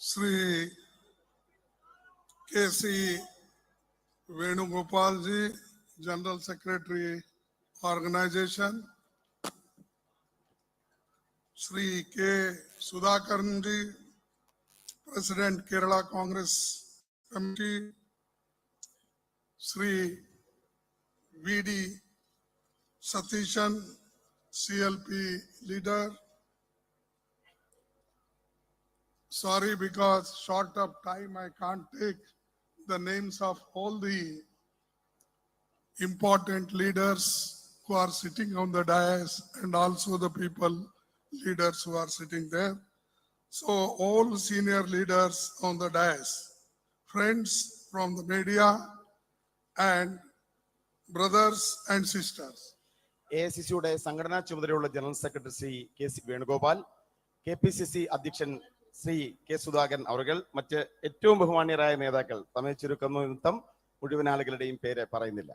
Sri K.C. Venugopal ji, General Secretary, Organization. Sri K. Sudhakarn ji, President, Kerala Congress Committee. Sri V.D. Satishan, CLP leader. Sorry, because short of time, I can't take the names of all the important leaders who are sitting on the dais and also the people, leaders who are sitting there. So all senior leaders on the dais, friends from the media and brothers and sisters. AICCയുടെ സംഘടനാ ചുമതലയുള്ള general secretary Shri K.C. Venugopal, KPCC അധ്യക്ഷൻ Shri K. Sudhakaran അവர்கள், മറ്റ് ഏറ്റവും ബഹുമാന്യരായ നേതാക്കൾ, സമയ ചുരുക്കം നിമിത്തം മുഴുവൻ ആളുകളുടെയും പേര് പറയുന്നില്ല.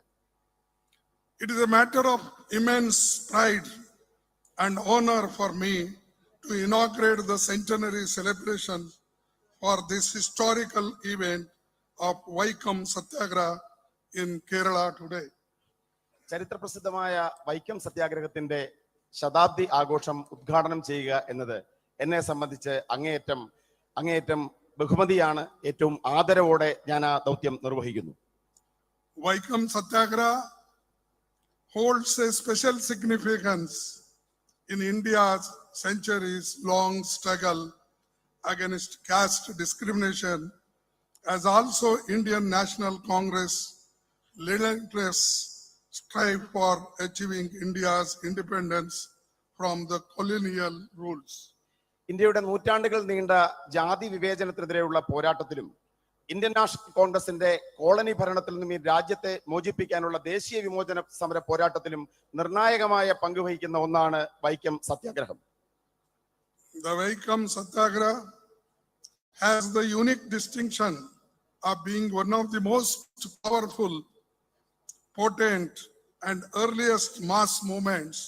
It is a matter of immense pride and honor for me to inaugurate the centenary celebration for this historical event of Vaikom Satyagraha in Kerala today. ചരിത്രപ്രസിദ്ധമായ വൈക്കം സത്യാഗ്രഹത്തിന്റെ ശതാബ്ദി ആഘോഷം ഉദ്ഘാടനം ചെയ്യുക എന്നത് എന്നെ സംബന്ധിച്ച് അങ്ങേയറ്റം ബഹുമതിയാണ്. ഏറ്റവും ആദരവോടെ ഞാൻ ആ ദൗത്യം നിർവഹിക്കുന്നു. Vaikom Satyagraha holds a special significance in India's centuries-long struggle against caste discrimination, as also Indian National Congress relentless strive for achieving India's independence from the colonial rules. ഇന്ത്യയുടെ നൂറ്റാണ്ടുകൾ നീണ്ട ജാതി വിവേചനത്തിനെതിരെയുള്ള പോരാട്ടത്തിലും ഇന്ത്യൻ നാഷണൽ കോൺഗ്രസിന്റെ കോളനി ഭരണത്തിൽ നിന്നും ഈ രാജ്യത്തെ മോചിപ്പിക്കാനുള്ള ദേശീയ വിമോചന സമര പോരാട്ടത്തിലും നിർണായകമായ പങ്കുവഹിക്കുന്ന ഒന്നാണ് വൈക്കം സത്യാഗ്രഹം. The Vaikom Satyagraha has the unique distinction of being one of the most powerful, potent and earliest mass movements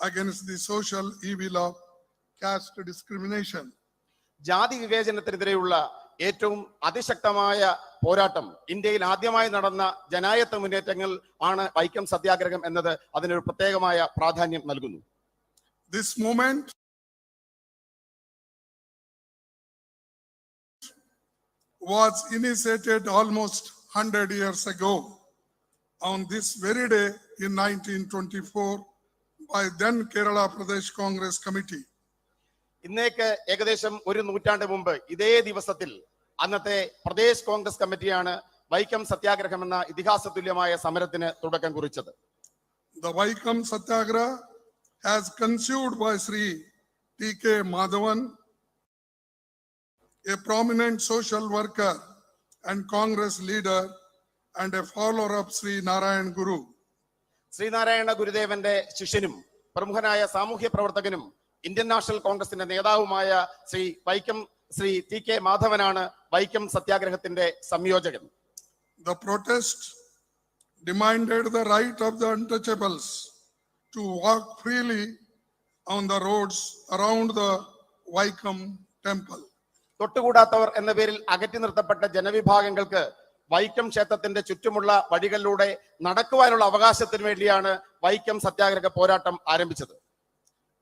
against the social evil of caste discrimination. ജാതി വിവേചനത്തിനെതിരെയുള്ള ഏറ്റവും അതിശക്തമായ പോരാട്ടം ഇന്ത്യയിൽ ആദ്യമായി നടന്ന ജനായത്ത മുന്നേറ്റങ്ങൾ ആണ് വൈക്കം സത്യാഗ്രഹം എന്നത് അതിനൊരു പ്രത്യേകമായ പ്രാധാന്യം നൽകുന്നു. This movement was initiated almost 100 years ago on this very day in 1924 by then Kerala Pradesh Congress Committee. ഇന്നേക്ക് ഏകദേശം ഒരു നൂറ്റാണ്ട് മുമ്പ് ഇതേ ദിവസത്തിൽ അന്നത്തെ പ്രദേശ് കോൺഗ്രസ് കമ്മിറ്റിയാണ് വൈക്കം സത്യാഗ്രഹം എന്ന ഇതിഹാസ തുല്യമായ സമരത്തിന് തുടക്കം കുറിച്ചത്. The Vaikom Satyagraha has conceived by Sri T.K. Madhavan, a prominent social worker and Congress leader and a follower of Sri Narayan Guru. Sreenarayana ഗുരുദേവന്റെ ശിഷ്യനും പ്രമുഖനായ സാമൂഹ്യ പ്രവർത്തകനും ഇന്ത്യൻ നാഷണൽ കോൺഗ്രസിന്റെ നേതാവുമായ Shri T.K. മാധവനാണ് Vaikom സത്യാഗ്രഹത്തിന്റെ സംയോജകൻ. The protest demanded the right of the untouchables to walk freely on the roads around the Vaikom temple. തൊട്ടുകൂടാത്തവർ എന്ന പേരിൽ അകറ്റി നിർത്തപ്പെട്ട ജനവിഭാഗങ്ങൾക്ക് വൈക്കം ക്ഷേത്രത്തിന്റെ ചുറ്റുമുള്ള വഴികളിലൂടെ നടക്കുവാനുള്ള അവകാശത്തിന് വേണ്ടിയാണ് വൈക്കം സത്യാഗ്രഹ പോരാട്ടം ആരംഭിച്ചത്.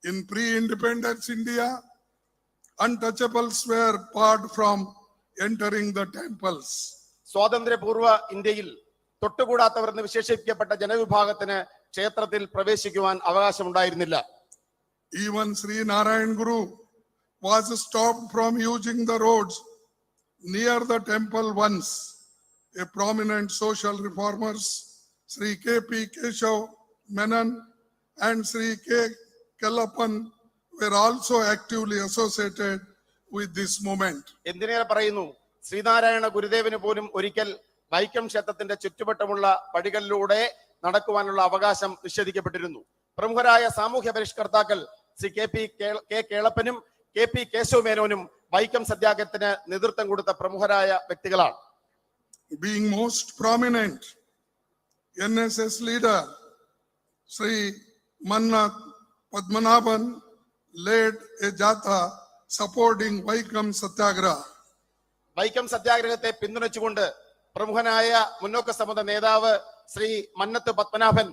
In pre-independence India, untouchables were barred from entering the temples. സ്വാതന്ത്ര്യപൂർവ്വ ഇന്ത്യയിൽ തൊട്ടുകൂടാത്തവർ എന്ന് വിശേഷിപ്പിക്കപ്പെട്ട ജനവിഭാഗത്തിന് ക്ഷേത്രത്തിൽ പ്രവേശിക്കുവാൻ അവകാശമുണ്ടായിരുന്നില്ല. Even Sri Narayan Guru was stopped from using the roads near the temple once. A prominent social reformers, Sri K.P. Keshav Menon and Sri K. Kellapan were also actively associated with this movement. എന്തിനേറെ പറയുന്നു, ശ്രീനാരായണ ഗുരുദേവന് പോലും ഒരിക്കൽ വൈക്കം ക്ഷേത്രത്തിന്റെ ചുറ്റുവട്ടമുള്ള വഴികളിലൂടെ നടക്കുവാനുള്ള അവകാശം നിഷേധിക്കപ്പെട്ടിരുന്നു. പ്രമുഖരായ സാമൂഹ്യ പരിഷ്കർത്താക്കൾ Shri K. കേളപ്പനും K.P. Keshav മേനോനും വൈക്കം സത്യാഗ്രഹത്തിന് നേതൃത്വം കൊടുത്ത പ്രമുഖരായ വ്യക്തികളാണ്. Being most prominent, NSS leader Sri Mannath Padmanabhan led a jatha supporting Vaikom Satyagraha. Vaikom സത്യാഗ്രഹത്തെ പിന്തുണച്ചുകൊണ്ട് പ്രമുഖനായ മുന്നോക്ക സമുദായ നേതാവ് ശ്രീ മന്നത്ത് പത്മനാഭൻ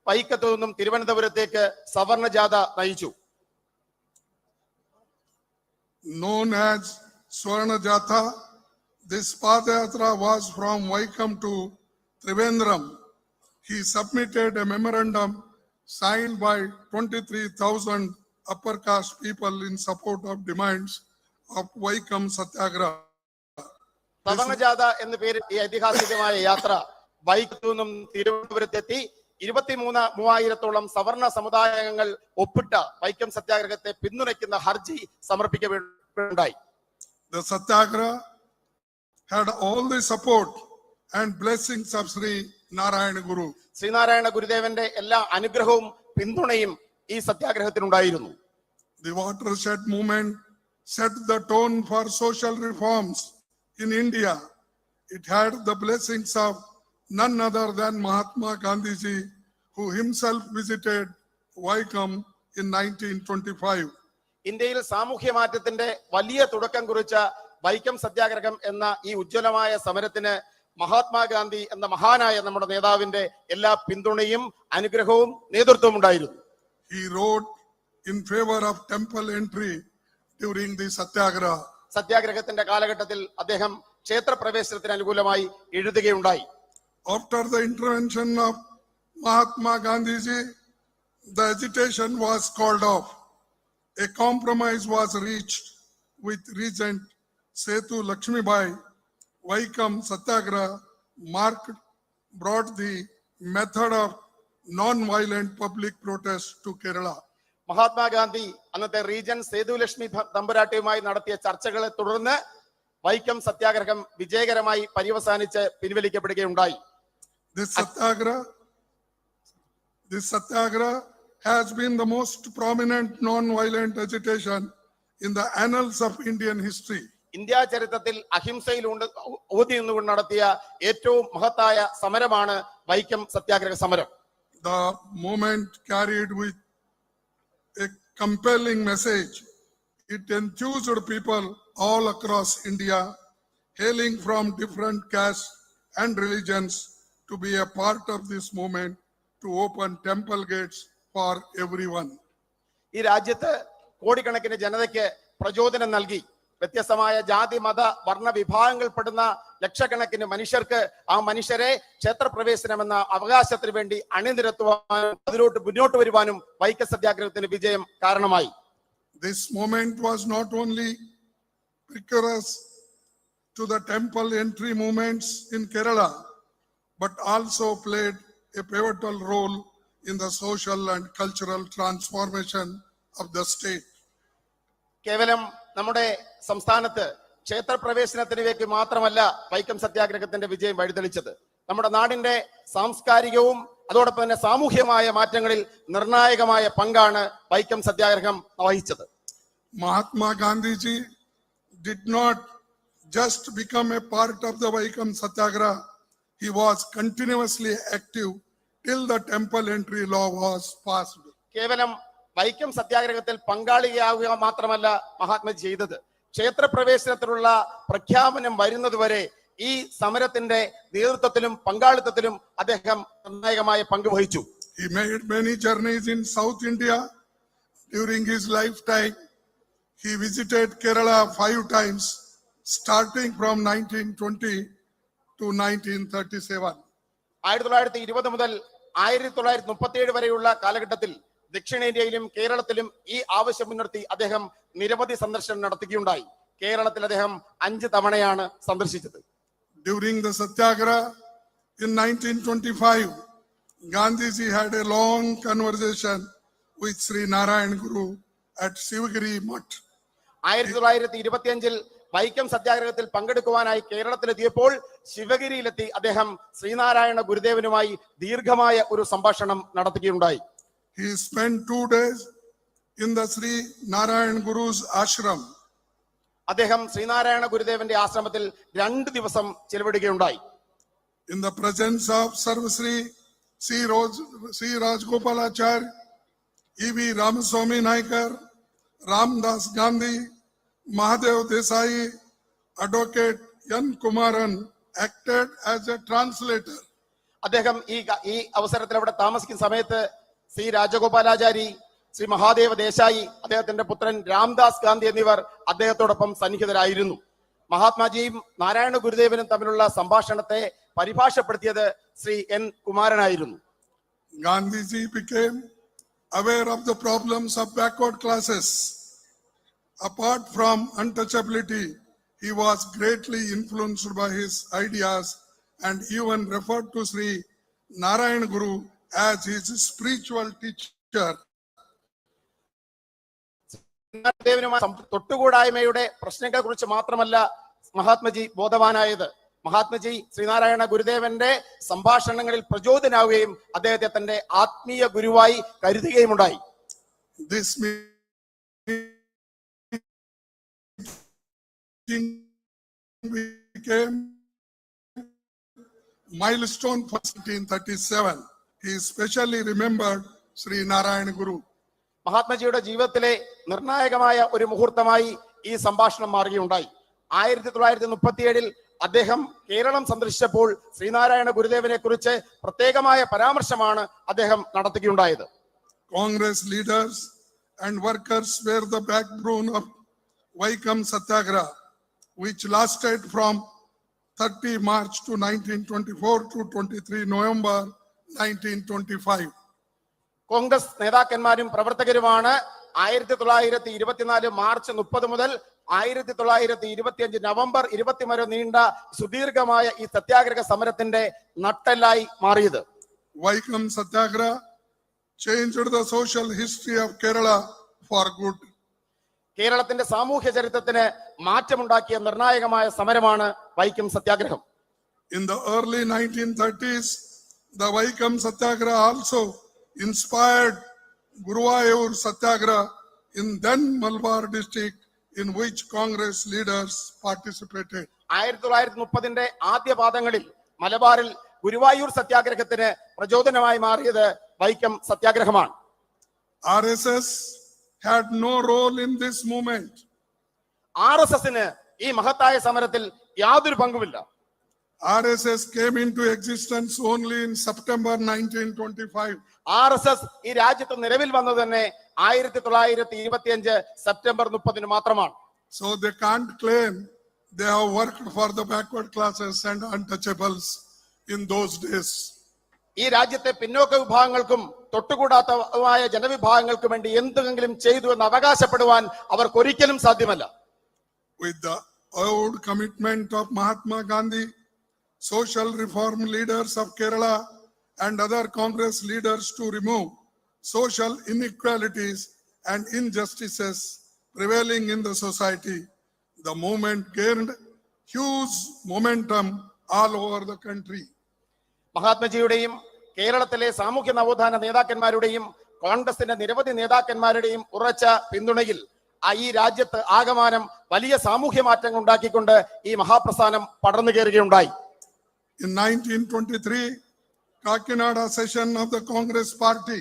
വൈക്കത്തു നിന്നും തിരുവനന്തപുരത്തേക്ക് സവർണ ജാഥ നയിച്ചു. Known as Swarna Jatha, this Padayatra was from Vaikom to Trivandrum. He submitted a memorandum signed by 23,000 upper caste people in support of demands of Vaikom Satyagraha. സവർണ ജാഥ എന്ന പേരിൽ ഈ ഐതിഹാസികമായ യാത്ര വൈക്കത്തു നിന്നും തിരുവനന്തപുരത്തെത്തി 23,000 സവർണ സമുദായങ്ങൾ ഒപ്പിട്ട വൈക്കം സത്യാഗ്രഹത്തെ പിന്തുണയ്ക്കുന്ന ഹർജി സമർപ്പിക്കപ്പെടുകയുണ്ടായി. The Satyagraha had all the support and blessings of Sri Narayana Guru. Sreenarayana ഗുരുദേവന്റെ എല്ലാ അനുഗ്രഹവും പിന്തുണയും ഈ സത്യാഗ്രഹത്തിനുണ്ടായിരുന്നു. The watershed movement set the tone for social reforms in India. It had the blessings of none other than Mahatma Gandhi ji, who himself visited Vaikom in 1925. ഇന്ത്യയിൽ സാമൂഹ്യ മാറ്റത്തിന്റെ വലിയ തുടക്കം കുറിച്ച വൈക്കം സത്യാഗ്രഹം എന്ന ഈ ഉജ്ജ്വലമായ സമരത്തിന് മഹാത്മാഗാന്ധി എന്ന മഹാനായ നമ്മുടെ നേതാവിന്റെ എല്ലാ പിന്തുണയും അനുഗ്രഹവും നേതൃത്വവും ഉണ്ടായിരുന്നു. He wrote in favor of temple entry during the satyagraha. സത്യാഗ്രഹത്തിന്റെ കാലഘട്ടത്തിൽ അദ്ദേഹം ക്ഷേത്രപ്രവേശനത്തിന് അനുകൂലമായി എഴുതുകയുണ്ടായി. After the intervention of Mahatma Gandhi ji, the agitation was called off. A compromise was reached with Regent Sethu Lakshmibai. Vaikom Satyagraha brought the method of non-violent public protest to Kerala. Mahatma Gandhi അന്നത്തെ region Sethulakshmi തമ്പുരാട്ടിയുമായി നടത്തിയ ചർച്ചകളെ തുടർന്ന് വൈക്കം സത്യാഗ്രഹം വിജയകരമായി പര്യവസാനിച്ച് പിൻവലിക്കപ്പെടുകയുണ്ടായി. This satyagraha has been the most prominent non-violent agitation in the annals of Indian history. India ചരിത്രത്തിൽ അഹിംസയിൽ ഊതി നിന്നുകൊണ്ട് നടത്തിയ ഏറ്റവും മഹത്തായ സമരമാണ് വൈക്കം സത്യാഗ്രഹ സമരം. The movement carried with a compelling message. It enthused people all across India, hailing from different castes and religions, to be a part of this movement to open temple gates for everyone. ഈ രാജ്യത്ത് കോടിക്കണക്കിന് ജനതയ്ക്ക് പ്രചോദനം നൽകി. വ്യത്യസ്തമായ ജാതി മത വർണ്ണ വിഭാഗങ്ങൾപ്പെടുന്ന ലക്ഷക്കണക്കിന് മനുഷ്യർക്ക് ആ മനുഷ്യരെ ക്ഷേത്രപ്രവേശനം എന്ന അവകാശത്തിന് വേണ്ടി അണിനിരത്തുവാനും അതിലോട്ട് മുന്നോട്ട് വരുവാനും വൈക്കം സത്യാഗ്രഹത്തിന് വിജയം കാരണമായി. This movement was not only precursor to the temple entry movements in Kerala, but also played a pivotal role in the social and cultural transformation of the state. കേവലം നമ്മുടെ സംസ്ഥാനത്ത് ക്ഷേത്രപ്രവേശനത്തിലേക്ക് മാത്രമല്ല വൈക്കം സത്യാഗ്രഹത്തിന്റെ വിജയം വഴിതെളിച്ചത്. നമ്മുടെ നാടിന്റെ സാംസ്കാരികവും അതോടൊപ്പം തന്നെ സാമൂഹ്യമായ മാറ്റങ്ങളിൽ നിർണായകമായ പങ്കാണ് വൈക്കം സത്യാഗ്രഹം വഹിച്ചത്. Mahatma Gandhi ji did not just become a part of the Vaikom Satyagraha. He was continuously active till the temple entry law was passed. കേവലം വൈക്കം സത്യാഗ്രഹത്തിൽ പങ്കാളിയാവുക മാത്രമല്ല മഹാത്മജി ചെയ്തത്, ക്ഷേത്രപ്രവേശനത്തിനുള്ള പ്രഖ്യാപനം വരുന്നതുവരെ ഈ സമരത്തിന്റെ നേതൃത്വത്തിലും പങ്കാളിത്തത്തിലും അദ്ദേഹം നിർണായകമായ പങ്ക് വഹിച്ചു. He made many journeys in South India during his lifetime. He visited Kerala 5 times, starting from 1920 to 1937. 1920 മുതൽ 1937 വരെയുള്ള കാലഘട്ടത്തിൽ ദക്ഷിണേന്ത്യയിലും കേരളത്തിലും ഈ ആവശ്യം മുൻനിർത്തി അദ്ദേഹം നിരവധി സന്ദർശനം നടത്തുകയുണ്ടായി. കേരളത്തിൽ അദ്ദേഹം 5 തവണയാണ് സന്ദർശിച്ചത്. During the Satyagraha in 1925, Gandhiji had a long conversation with Sri Narayana Guru at Sivagiri Mutt. 1925 Vaikom സത്യാഗ്രഹത്തിൽ പങ്കെടുക്കുവാനായി കേരളത്തിലെത്തിയപ്പോൾ ശിവഗിരിയിലെത്തി അദ്ദേഹം ശ്രീനാരായണ ഗുരുദേവനുമായി ദീർഘമായ ഒരു സംഭാഷണം നടത്തുകയുണ്ടായി. He spent 2 days in the Sri Narayana Guru's ashram. അദ്ദേഹം ശ്രീനാരായണ ഗുരുദേവന്റെ ആശ്രമത്തിൽ 2 ദിവസം ചിലവിടുകയുണ്ടായി. In the presence of Sarvasri C. Rajgopalacharya, E.V. Ramaswamy Naikar, Ramdas Gandhi, Mahadev Desai, Advocate N. Kumaran acted as a translator. അദ്ദേഹം ഈ അവസരത്തിൽ അവിടെ താമസിക്കുന്ന സമയത്ത് ശ്രീ രാജഗോപാലാചാരി, ശ്രീ മഹാദേവ ദേശായി, അദ്ദേഹത്തിന്റെ പുത്രൻ രാംദാസ് ഗാന്ധി എന്നിവർ അദ്ദേഹത്തോടൊപ്പം സന്നിഹിതരായിരുന്നു. മഹാത്മാജിയും നാരായണ ഗുരുദേവനും തമ്മിലുള്ള സംഭാഷണത്തെ പരിഭാഷപ്പെടുത്തിയത് ശ്രീ എൻ കുമാരനായിരുന്നു. Gandhiji became aware of the problems of backward classes. Apart from untouchability, he was greatly influenced by his ideas and even referred to Sri Narayana Guru as his spiritual teacher. തൊട്ടുകൂടായ്മയുടെ പ്രശ്നങ്ങളെ കുറിച്ച് മാത്രമല്ല മഹാത്മജി ബോധവാനായത്. മഹാത്മജി ശ്രീനാരായണ ഗുരുദേവന്റെ സംഭാഷണങ്ങളിൽ പ്രചോദനാവുകയും അദ്ദേഹത്തെ തന്റെ ആത്മീയ ഗുരുവായി കരുതുകയും ഉണ്ടായി. This became milestone for 1937. He especially remembered Sri Narayana Guru. മഹാത്മജിയുടെ ജീവിതത്തിലെ നിർണായകമായ ഒരു മുഹൂർത്തമായി ഈ സംഭാഷണം മാറുകയുണ്ടായി. 1937 അദ്ദേഹം കേരളം സന്ദർശിച്ചപ്പോൾ ശ്രീനാരായണ ഗുരുദേവനെ കുറിച്ച് പ്രത്യേകമായ പരാമർശമാണ് അദ്ദേഹം നടത്തുകയുണ്ടായത്. Congress leaders and workers were the backbone of Vaikom satyagraha, which lasted from 30 March to 1924 to 23 November 1925. Congress നേതാക്കന്മാരും പ്രവർത്തകരുമാണ് 1924 മാർച്ച് 30 മുതൽ 1925 നവംബർ 20 വരെ നീണ്ട സുദീർഘമായ ഈ സത്യാഗ്രഹ സമരത്തിന്റെ നട്ടെല്ലായി മാറിയത്. Vaikom satyagraha changed the social history of Kerala for good. കേരളത്തിന്റെ സാമൂഹ്യ ചരിത്രത്തിന് മാറ്റമുണ്ടാക്കിയ നിർണായകമായ സമരമാണ് വൈക്കം സത്യാഗ്രഹം. In the early 1930s, the Vaikom satyagraha also inspired Guruvayur satyagraha in then Malabar district, in which Congress leaders participated. 1930 ആദ്യ പാദങ്ങളിൽ മലബാറിൽ ഗുരുവായൂർ സത്യാഗ്രഹത്തിന് പ്രചോദനമായി മാറിയത് Vaikom സത്യാഗ്രഹമാണ്. RSS had no role in this movement. RSSന് ഈ മഹത്തായ സമരത്തിൽ യാതൊരു പങ്കുമില്ല. RSS came into existence only in September 1925. RSS ഈ രാജ്യത്ത് നിലവിൽ വന്നത് തന്നെ 1925 സെപ്റ്റംബർ 30 മാത്രമാണ്. So they can't claim they have worked for the backward classes and untouchables in those days. ഈ രാജ്യത്തെ പിന്നോക്ക വിഭാഗങ്ങൾക്കും തൊട്ടുകൂടാത്തമായ ജനവിഭാഗങ്ങൾക്കും വേണ്ടി എന്തെങ്കിലും ചെയ്തു എന്ന് അവകാശപ്പെടുവാൻ അവർക്ക് ഒരിക്കലും സാധ്യമല്ല. With the old commitment of Mahatma Gandhi, social reform leaders of Kerala and other Congress leaders to remove social inequalities and injustices prevailing in the society, the movement gained huge momentum all over the country. മഹാത്മജിയുടെയും കേരളത്തിലെ സാമൂഹ്യ നവോത്ഥാന നേതാക്കന്മാരുടെയും കോൺഗ്രസിന്റെ നിരവധി നേതാക്കന്മാരുടെയും ഉറച്ച പിന്തുണയിൽ ഈ രാജ്യത്ത് ആകമാനം വലിയ സാമൂഹ്യ മാറ്റങ്ങൾ ഉണ്ടാക്കിക്കൊണ്ട് ഈ മഹാപ്രസ്ഥാനം പടർന്നു കയറുകയുണ്ടായി. In 1923, Kakinada session of the Congress party,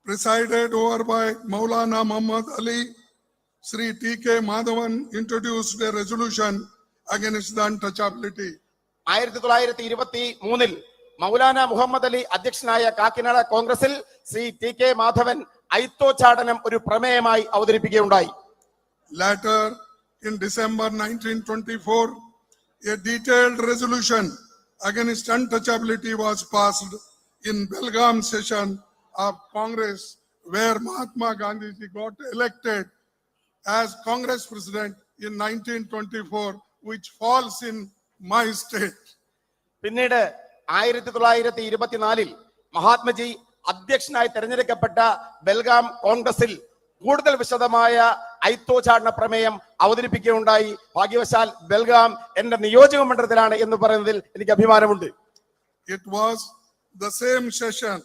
presided over by Maulana Muhammad Ali, Sri T.K. Madhavan introduced a resolution against the untouchability. 1923 Maulana Muhammad Ali അധ്യക്ഷനായ കാക്കിനാട കോൺഗ്രസിൽ ശ്രീ ടി കെ മാധവൻ ഐത്തോച്ചാടനം ഒരു പ്രമേയമായി അവതരിപ്പിക്കുകയുണ്ടായി. Later, in December 1924, a detailed resolution against untouchability was passed in Belgaum session of Congress, where Mahatma Gandhi got elected as Congress president in 1924, which falls in my state. പിന്നീട് 1924 മഹാത്മജി അധ്യക്ഷനായി തെരഞ്ഞെടുക്കപ്പെട്ട ബെൽഗാം കോൺഗ്രസിൽ കൂടുതൽ വിശദമായ ഐത്തോച്ചാടന പ്രമേയം അവതരിപ്പിക്കുകയുണ്ടായി. ഭാഗ്യവശാൽ ബെൽഗാം എന്റെ നിയോജക മണ്ഡലത്തിലാണ് എന്ന് പറയുന്നതിൽ എനിക്ക് അഭിമാനമുണ്ട്. It was the same session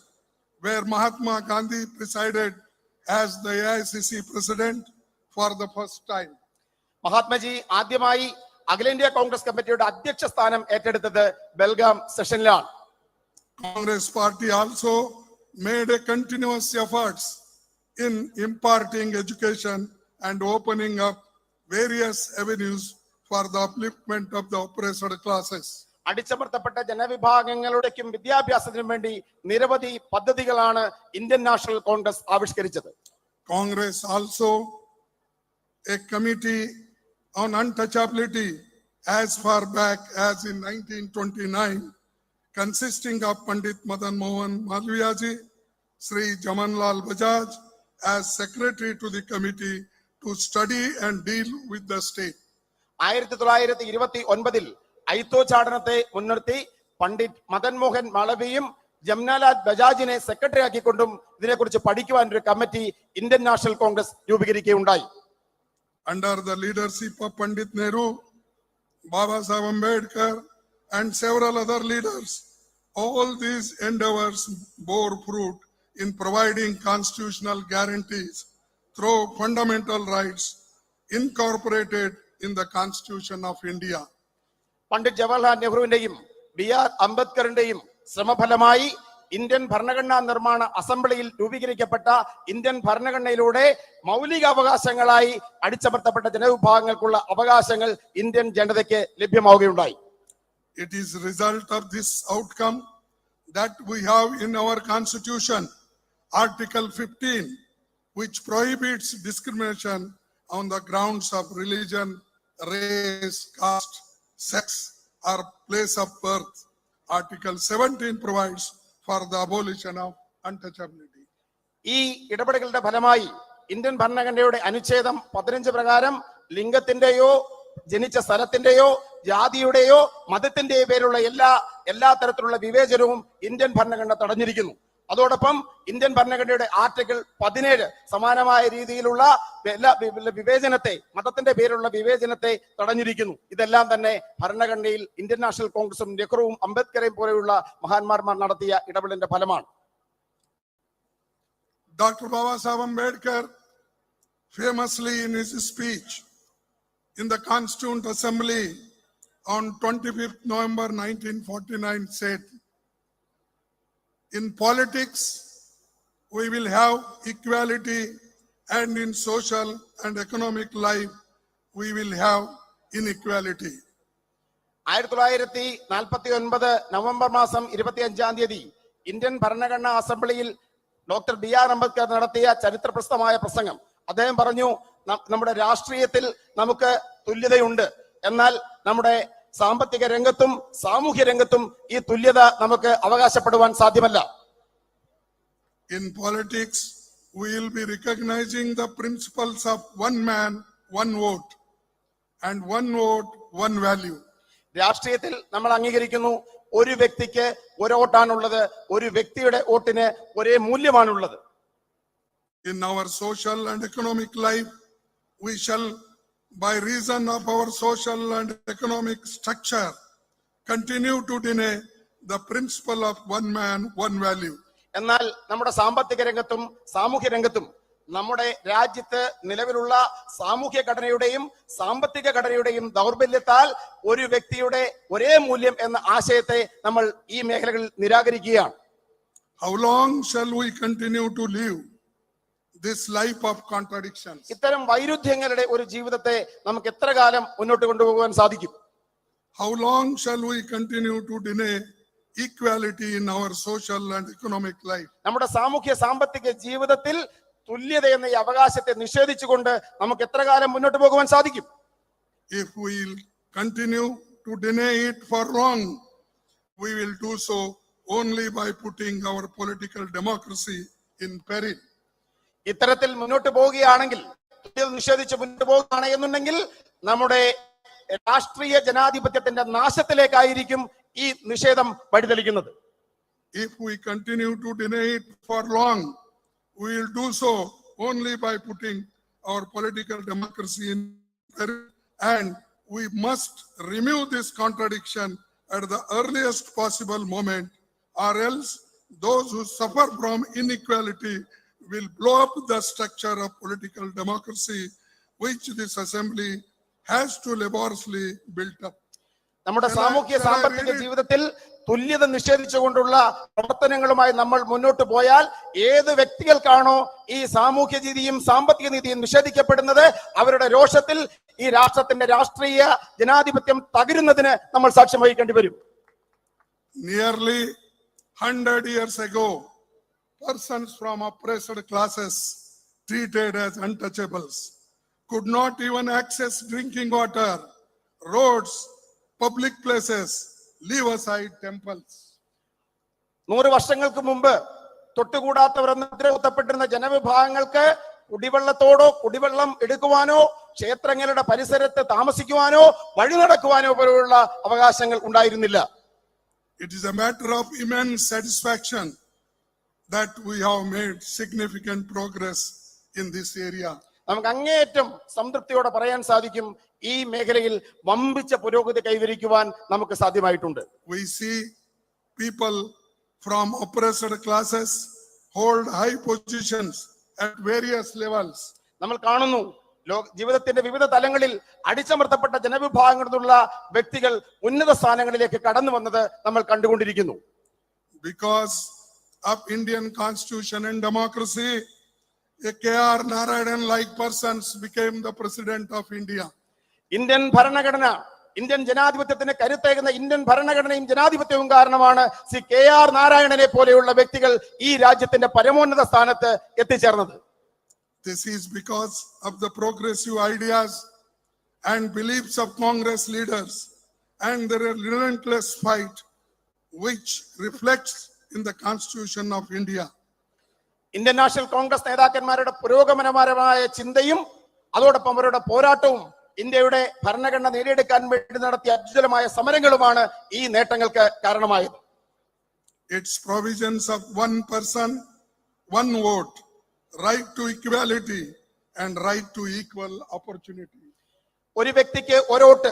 where Mahatma Gandhi presided as the AICC president for the first time. Mahatmaji ആദ്യമായി അഖിലേന്ത്യാ കോൺഗ്രസ് കമ്മിറ്റിയുടെ അധ്യക്ഷ സ്ഥാനം ഏറ്റെടുത്തത് Belgaum സെഷനിലാണ്. Congress party also made a continuous efforts in imparting education and opening up various avenues for the upliftment of the oppressed classes. അടിച്ചമർത്തപ്പെട്ട ജനവിഭാഗങ്ങളുടെയും വിദ്യാഭ്യാസത്തിനും വേണ്ടി നിരവധി പദ്ധതികളാണ് ഇന്ത്യൻ നാഷണൽ കോൺഗ്രസ് ആവിഷ്കരിച്ചത്. Congress also a committee on untouchability as far back as in 1929, consisting of Pandit Madan Mohan Malviyaji, Sri Jamanlal Bajaj as secretary to the committee to study and deal with the state. 1929 ഐത്തോചാടനത്തെ മുൻനിർത്തി പണ്ഡിറ്റ് മദൻ മോഹൻ മാളവിയും ജംനാലാൽ ബജാജിനെ secretary ആക്കിക്കൊണ്ടും ഇതിനെക്കുറിച്ച് പഠിക്കുവാൻ ഒരു committee Indian national Congress രൂപീകരിക്കുകയുണ്ടായി. Under the leadership of Pandit Nehru, Baba Saheb Ambedkar and several other leaders, all these endeavors bore fruit in providing constitutional guarantees through fundamental rights incorporated in the Constitution of India. Pandit Jawaharlal നെഹ്റുവിന്റെയും B. അംബേദ്കറിന്റെയും ശ്രമഫലമായി Indian ഭരണഘടനാ നിർമ്മാണ അസംബ്ലിയിൽ രൂപീകരിക്കപ്പെട്ട Indian ഭരണഘടനയിലൂടെ മൗലിക അവകാശങ്ങളായി അടിച്ചമർത്തപ്പെട്ട ജനവിഭാഗങ്ങൾക്കുള്ള അവകാശങ്ങൾ Indian ജനതയ്ക്ക് ലഭ്യമാവുകയുണ്ടായി. It is result of this outcome that we have in our Constitution Article 15, which prohibits discrimination on the grounds of religion, race, caste, sex, or place of birth. Article 17 provides for the abolition of untouchability. ഈ ഇടപെടലുകളുടെ ഫലമായി Indian ഭരണഘടനയുടെ അനുച്ഛേദം 15 പ്രകാരം ലിംഗത്തിന്റെയോ ജനിച്ച സ്ഥലത്തിന്റെയോ ജാതിയുടെയോ മതത്തിന്റെയോ പേരുള്ള എല്ലാ തരത്തിലുള്ള വിവേചനവും ഇന്ത്യൻ ഭരണഘടന തടഞ്ഞിരിക്കുന്നു. അതോടൊപ്പം ഇന്ത്യൻ ഭരണഘടനയുടെ ആർട്ടിക്കിൾ 17 സമാനമായ രീതിയിലുള്ള എല്ലാ വിവേചനത്തെ, മതത്തിന്റെ പേരിലുള്ള വിവേചനത്തെ തടഞ്ഞിരിക്കുന്നു. ഇതെല്ലാം തന്നെ ഭരണഘടനയിൽ ഇന്ത്യൻ നാഷണൽ കോൺഗ്രസും നെഹ്റുവും അംബേദ്കറേയും പോലെയുള്ള മഹാന്മാർ നടത്തിയ ഇടപെടലിന്റെ ഫലമാണ്. Dr. Baba Saheb Ambedkar famously in his speech in the Constituent Assembly on 25th November 1949 said, "In politics, we will have equality, and in social and economic life, we will have inequality." 1949 November മാസം 25-ാം തീയതി Indian ഭരണഘടനാ അസംബ്ലിയിൽ doctor BR. Ambedkar നടത്തിയ ചരിത്രപ്രസിദ്ധമായ പ്രസംഗം. അദ്ദേഹം പറഞ്ഞു, നമ്മുടെ രാഷ്ട്രീയത്തിൽ നമുക്ക് തുല്യതയുണ്ട്, എന്നാൽ നമ്മുടെ സാമ്പത്തിക രംഗത്തും സാമൂഹ്യ രംഗത്തും ഈ തുല്യത നമുക്ക് അവകാശപ്പെടുവാൻ സാധ്യമല്ല. In politics, we will be recognizing the principles of one man, one vote, and one vote, one value. രാഷ്ട്രീയത്തിൽ നമ്മൾ അംഗീകരിക്കുന്നു, ഒരു വ്യക്തിക്ക് ഒരു വോട്ടാണുള്ളത്, ഒരു വ്യക്തിയുടെ വോട്ടിന് ഒരേ മൂല്യമാണുള്ളത്. In our social and economic life, we shall, by reason of our social and economic structure, continue to deny the principle of one man, one value. എന്നാൽ നമ്മുടെ സാമ്പത്തിക രംഗത്തും സാമൂഹ്യ രംഗത്തും നമ്മുടെ രാജ്യത്ത് നിലവിലുള്ള സാമൂഹ്യ ഘടനയുടെയും സാമ്പത്തിക ഘടനയുടെയും ദൗർബല്യത്താൽ ഒരു വ്യക്തിയുടെ ഒരേ മൂല്യം എന്ന ആശയത്തെ നമ്മൾ ഈ മേഖലകളിൽ നിരാകരിക്കുകയാണ്. How long shall we continue to live this life of contradictions? ഇത്തരം വൈരുദ്ധ്യങ്ങളുടെ ഒരു ജീവിതത്തെ നമുക്ക് എത്ര കാലം മുന്നോട്ട് കൊണ്ടുപോകാൻ സാധിക്കും? How long shall we continue to deny equality in our social and economic life? നമ്മുടെ സാമൂഹ്യ സാമ്പത്തിക ജീവിതത്തിൽ തുല്യത എന്ന ഈ അവകാശത്തെ നിഷേധിച്ചുകൊണ്ട് നമുക്ക് എത്ര കാലം മുന്നോട്ട് പോകുവാൻ സാധിക്കും? If we continue to deny it for long, we will do so only by putting our political democracy in peril. ഇത്തരത്തിൽ മുന്നോട്ട് പോവുകയാണെങ്കിൽ, നിഷേധിച്ച് മുന്നോട്ട് പോകുകയാണ് എന്നുണ്ടെങ്കിൽ നമ്മുടെ രാഷ്ട്രീയ ജനാധിപത്യത്തിന്റെ നാശത്തിലേക്കായിരിക്കും ഈ നിഷേധം വഴിതെളിക്കുന്നത്. If we continue to deny it for long, we will do so only by putting our political democracy in peril, and we must remove this contradiction at the earliest possible moment, or else those who suffer from inequality will blow up the structure of political democracy which this assembly has to laboriously build up. നമ്മുടെ സാമൂഹ്യ സാമ്പത്തിക ജീവിതത്തിൽ തുല്യത നിഷേധിച്ചുകൊണ്ടുള്ള പ്രവർത്തനങ്ങളുമായി നമ്മൾ മുന്നോട്ട് പോയാൽ ഏത് വ്യക്തികൾക്കാണോ ഈ സാമൂഹ്യ നീതിയും സാമ്പത്തിക നീതിയും നിഷേധിക്കപ്പെടുന്നത് അവരുടെ രോഷത്തിൽ ഈ രാഷ്ട്രത്തിന്റെ രാഷ്ട്രീയ ജനാധിപത്യം തകരുന്നതിന് നമ്മൾ സാക്ഷ്യം വഹിക്കേണ്ടി വരും. Nearly 100 years ago, persons from oppressed classes treated as untouchables could not even access drinking water, roads, public places, leave aside temples. 100 വർഷങ്ങൾക്ക് മുമ്പ് തൊട്ടുകൂടാത്തവർ എന്ന് മുദ്രകുത്തപ്പെട്ടിരുന്ന ജനവിഭാഗങ്ങൾക്ക് കുടിവെള്ളത്തോടോ കുടിവെള്ളം എടുക്കുവാനോ ക്ഷേത്രങ്ങളുടെ പരിസരത്ത് താമസിക്കുവാനോ വഴി നടക്കുവാനോ പോലുള്ള അവകാശങ്ങൾ ഉണ്ടായിരുന്നില്ല. It is a matter of immense satisfaction that we have made significant progress in this area. നമുക്ക് അങ്ങേയറ്റം സംതൃപ്തിയോടെ പറയാൻ സാധിക്കും ഈ മേഖലയിൽ വമ്പിച്ച പുരോഗതി കൈവരിക്കുവാൻ നമുക്ക് സാധ്യമായിട്ടുണ്ട്. We see people from oppressed classes hold high positions at various levels. നമ്മൾ കാണുന്നു ജീവിതത്തിന്റെ വിവിധ തലങ്ങളിൽ അടിച്ചമർത്തപ്പെട്ട ജനവിഭാഗങ്ങളിൽ നിന്നുള്ള വ്യക്തികൾ ഉന്നത സ്ഥാനങ്ങളിലേക്ക് കടന്നു വന്നത് നമ്മൾ കണ്ടുകൊണ്ടിരിക്കുന്നു. Because of Indian Constitution and democracy, a K.R. Narayanan like persons became the President of India. Indian ഭരണഘടന ഇന്ത്യൻ ജനാധിപത്യത്തിന് കരുത്തേകുന്ന ഇന്ത്യൻ ഭരണഘടനയും ജനാധിപത്യവും കാരണമാണ് ശ്രീ KR നാരായണനെ പോലെയുള്ള വ്യക്തികൾ ഈ രാജ്യത്തിന്റെ പരമോന്നത സ്ഥാനത്ത് എത്തിച്ചേർന്നത്. This is because of the progressive ideas and beliefs of Congress leaders and their relentless fight, which reflects in the Constitution of India. Indian national Congress നേതാക്കന്മാരുടെ പുരോഗമനപരമായ ചിന്തയും അതോടൊപ്പം അവരുടെ പോരാട്ടവും ഇന്ത്യയുടെ ഭരണഘടന നേടിയെടുക്കാൻ വേണ്ടി നടത്തിയ അത്യുജ്വലമായ സമരങ്ങളുമാണ് ഈ നേട്ടങ്ങൾക്ക് കാരണമായത്. Its provisions of one person, one vote, right to equality and right to equal opportunity. ഒരു വ്യക്തിക്ക് ഒരോട്ട്,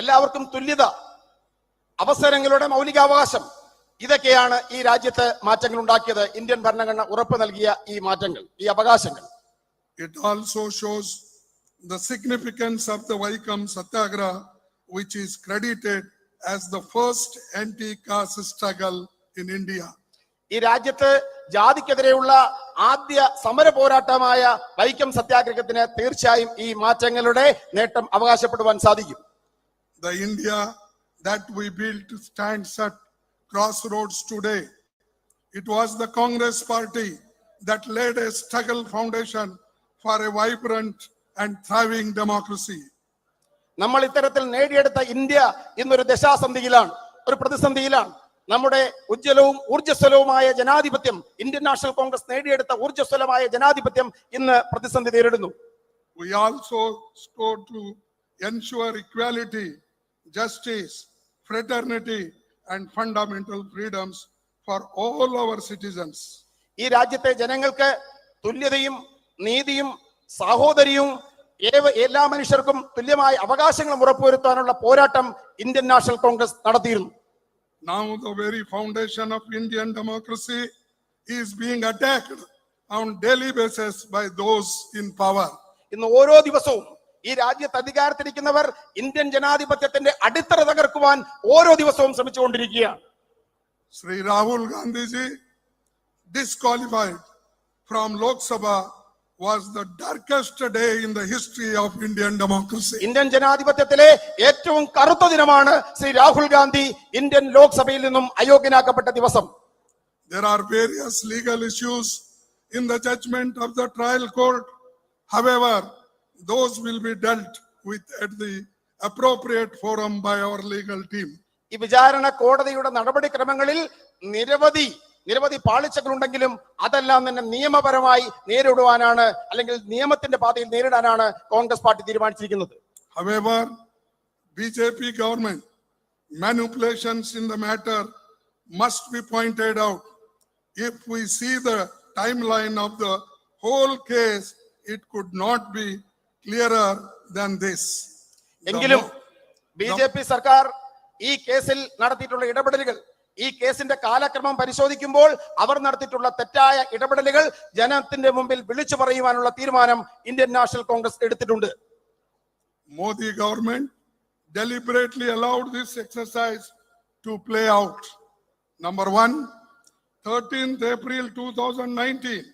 എല്ലാവർക്കും തുല്യത, അവസരങ്ങളുടെ മൗലികാവകാശം, ഇതൊക്കെയാണ് ഈ രാജ്യത്ത് മാറ്റങ്ങൾ ഉണ്ടാക്കിയത്. ഇന്ത്യൻ ഭരണഘടന ഉറപ്പ് നൽകിയ ഈ മാറ്റങ്ങൾ, ഈ അവകാശങ്ങൾ. It also shows the significance of the Vaikom satyagraha, which is credited as the first anti-caste struggle in India. ഈ രാജ്യത്ത് ജാതിക്കെതിരെയുള്ള ആദ്യ സമര പോരാട്ടമായ വൈക്കം സത്യാഗ്രഹത്തിന് തീർച്ചയായും ഈ മാറ്റങ്ങളുടെ നേട്ടം അവകാശപ്പെടുവാൻ സാധിക്കും. The India that we built stands at crossroads today. It was the Congress party that laid a struggle foundation for a vibrant and thriving democracy. നമ്മൾ ഇത്തരത്തിൽ നേടിയെടുത്ത ഇന്ത്യ ഇന്നൊരു ദശാസന്ധിയിലാണ്, ഒരു പ്രതിസന്ധിയിലാണ്. നമ്മുടെ ഉജ്ജ്വലവും ഊർജ്ജസ്വലവുമായ ജനാധിപത്യം, ഇന്ത്യൻ നാഷണൽ കോൺഗ്രസ് നേടിയെടുത്ത ഊർജ്ജസ്വലമായ ജനാധിപത്യം ഇന്ന് പ്രതിസന്ധി നേരിടുന്നു. We also strove to ensure equality, justice, fraternity and fundamental freedoms for all our citizens. ഈ രാജ്യത്തെ ജനങ്ങൾക്ക് തുല്യതയും നീതിയും സാഹോദര്യവും എല്ലാ മനുഷ്യർക്കും തുല്യമായ അവകാശങ്ങളും ഉറപ്പുവരുത്താനുള്ള പോരാട്ടം ഇന്ത്യൻ നാഷണൽ കോൺഗ്രസ് നടത്തിയിരുന്നു. Now the very foundation of Indian democracy is being attacked on daily basis by those in power. ഇന്ന് ഓരോ ദിവസവും ഈ രാജ്യത്ത് അധികാരത്തിരിക്കുന്നവർ ഇന്ത്യൻ ജനാധിപത്യത്തിന്റെ അടിത്തറ തകർക്കുവാൻ ഓരോ ദിവസവും ശ്രമിച്ചുകൊണ്ടിരിക്കുകയാണ്. Sri Rahul Gandhi ji, disqualified from Lok Sabha, was the darkest day in the history of Indian democracy. Indian ജനാധിപത്യത്തിലെ ഏറ്റവും കറുത്ത ദിനമാണ് ശ്രീ രാഹുൽ ഗാന്ധി ഇന്ത്യൻ ലോക്സഭയിൽ നിന്നും അയോഗ്യനാക്കപ്പെട്ട ദിവസം. There are various legal issues in the judgment of the trial court. However, those will be dealt with at the appropriate forum by our legal team. ഈ വിചാരണ കോടതിയുടെ നടപടിക്രമങ്ങളിൽ നിരവധി പാളിച്ചകൾ ഉണ്ടെങ്കിലും അതെല്ലാം തന്നെ നിയമപരമായി നേരിടുവാനാണ്, അല്ലെങ്കിൽ നിയമത്തിന്റെ പാതയിൽ നേരിടാനാണ് കോൺഗ്രസ് പാർട്ടി തീരുമാനിച്ചിരിക്കുന്നത്. However, BJP government manipulations in the matter must be pointed out. If we see the timeline of the whole case, it could not be clearer than this. എങ്കിലും BJP സർക്കാർ ഈ കേസിൽ നടത്തിയിട്ടുള്ള ഇടപെടലുകൾ, ഈ കേസിന്റെ കാലക്രമം പരിശോധിക്കുമ്പോൾ അവർ നടത്തിയിട്ടുള്ള തെറ്റായ ഇടപെടലുകൾ ജനത്തിന്റെ മുമ്പിൽ വിളിച്ചു പറയുവാനുള്ള തീരുമാനം ഇന്ത്യൻ നാഷണൽ കോൺഗ്രസ് എടുത്തിട്ടുണ്ട്. Modi government deliberately allowed this exercise to play out. Number one, 13th April 2019,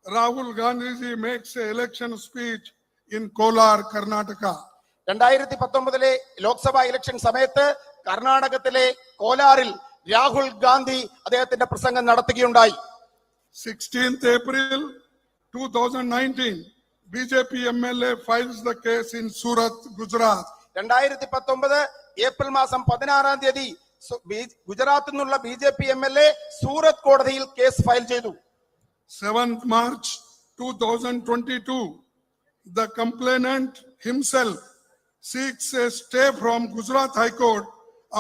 Rahul Gandhi makes an election speech in Kolar, Karnataka. 2019 Lok Sabha election സമയത്ത് കർണാടകത്തിലെ കോലാറിൽ രാഹുൽ ഗാന്ധി അദ്ദേഹത്തിന്റെ പ്രസംഗം നടത്തുകയുണ്ടായി. 16th April 2019, BJP MLA files the case in Surat, Gujarat. 2019 April മാസം 16-ാം തീയതി ഗുജറാത്തിൽ നിന്നുള്ള BJP MLA സൂറത്ത് കോടതിയിൽ കേസ് ഫയൽ ചെയ്തു. 7th March 2022, the complainant himself seeks a stay from Gujarat High Court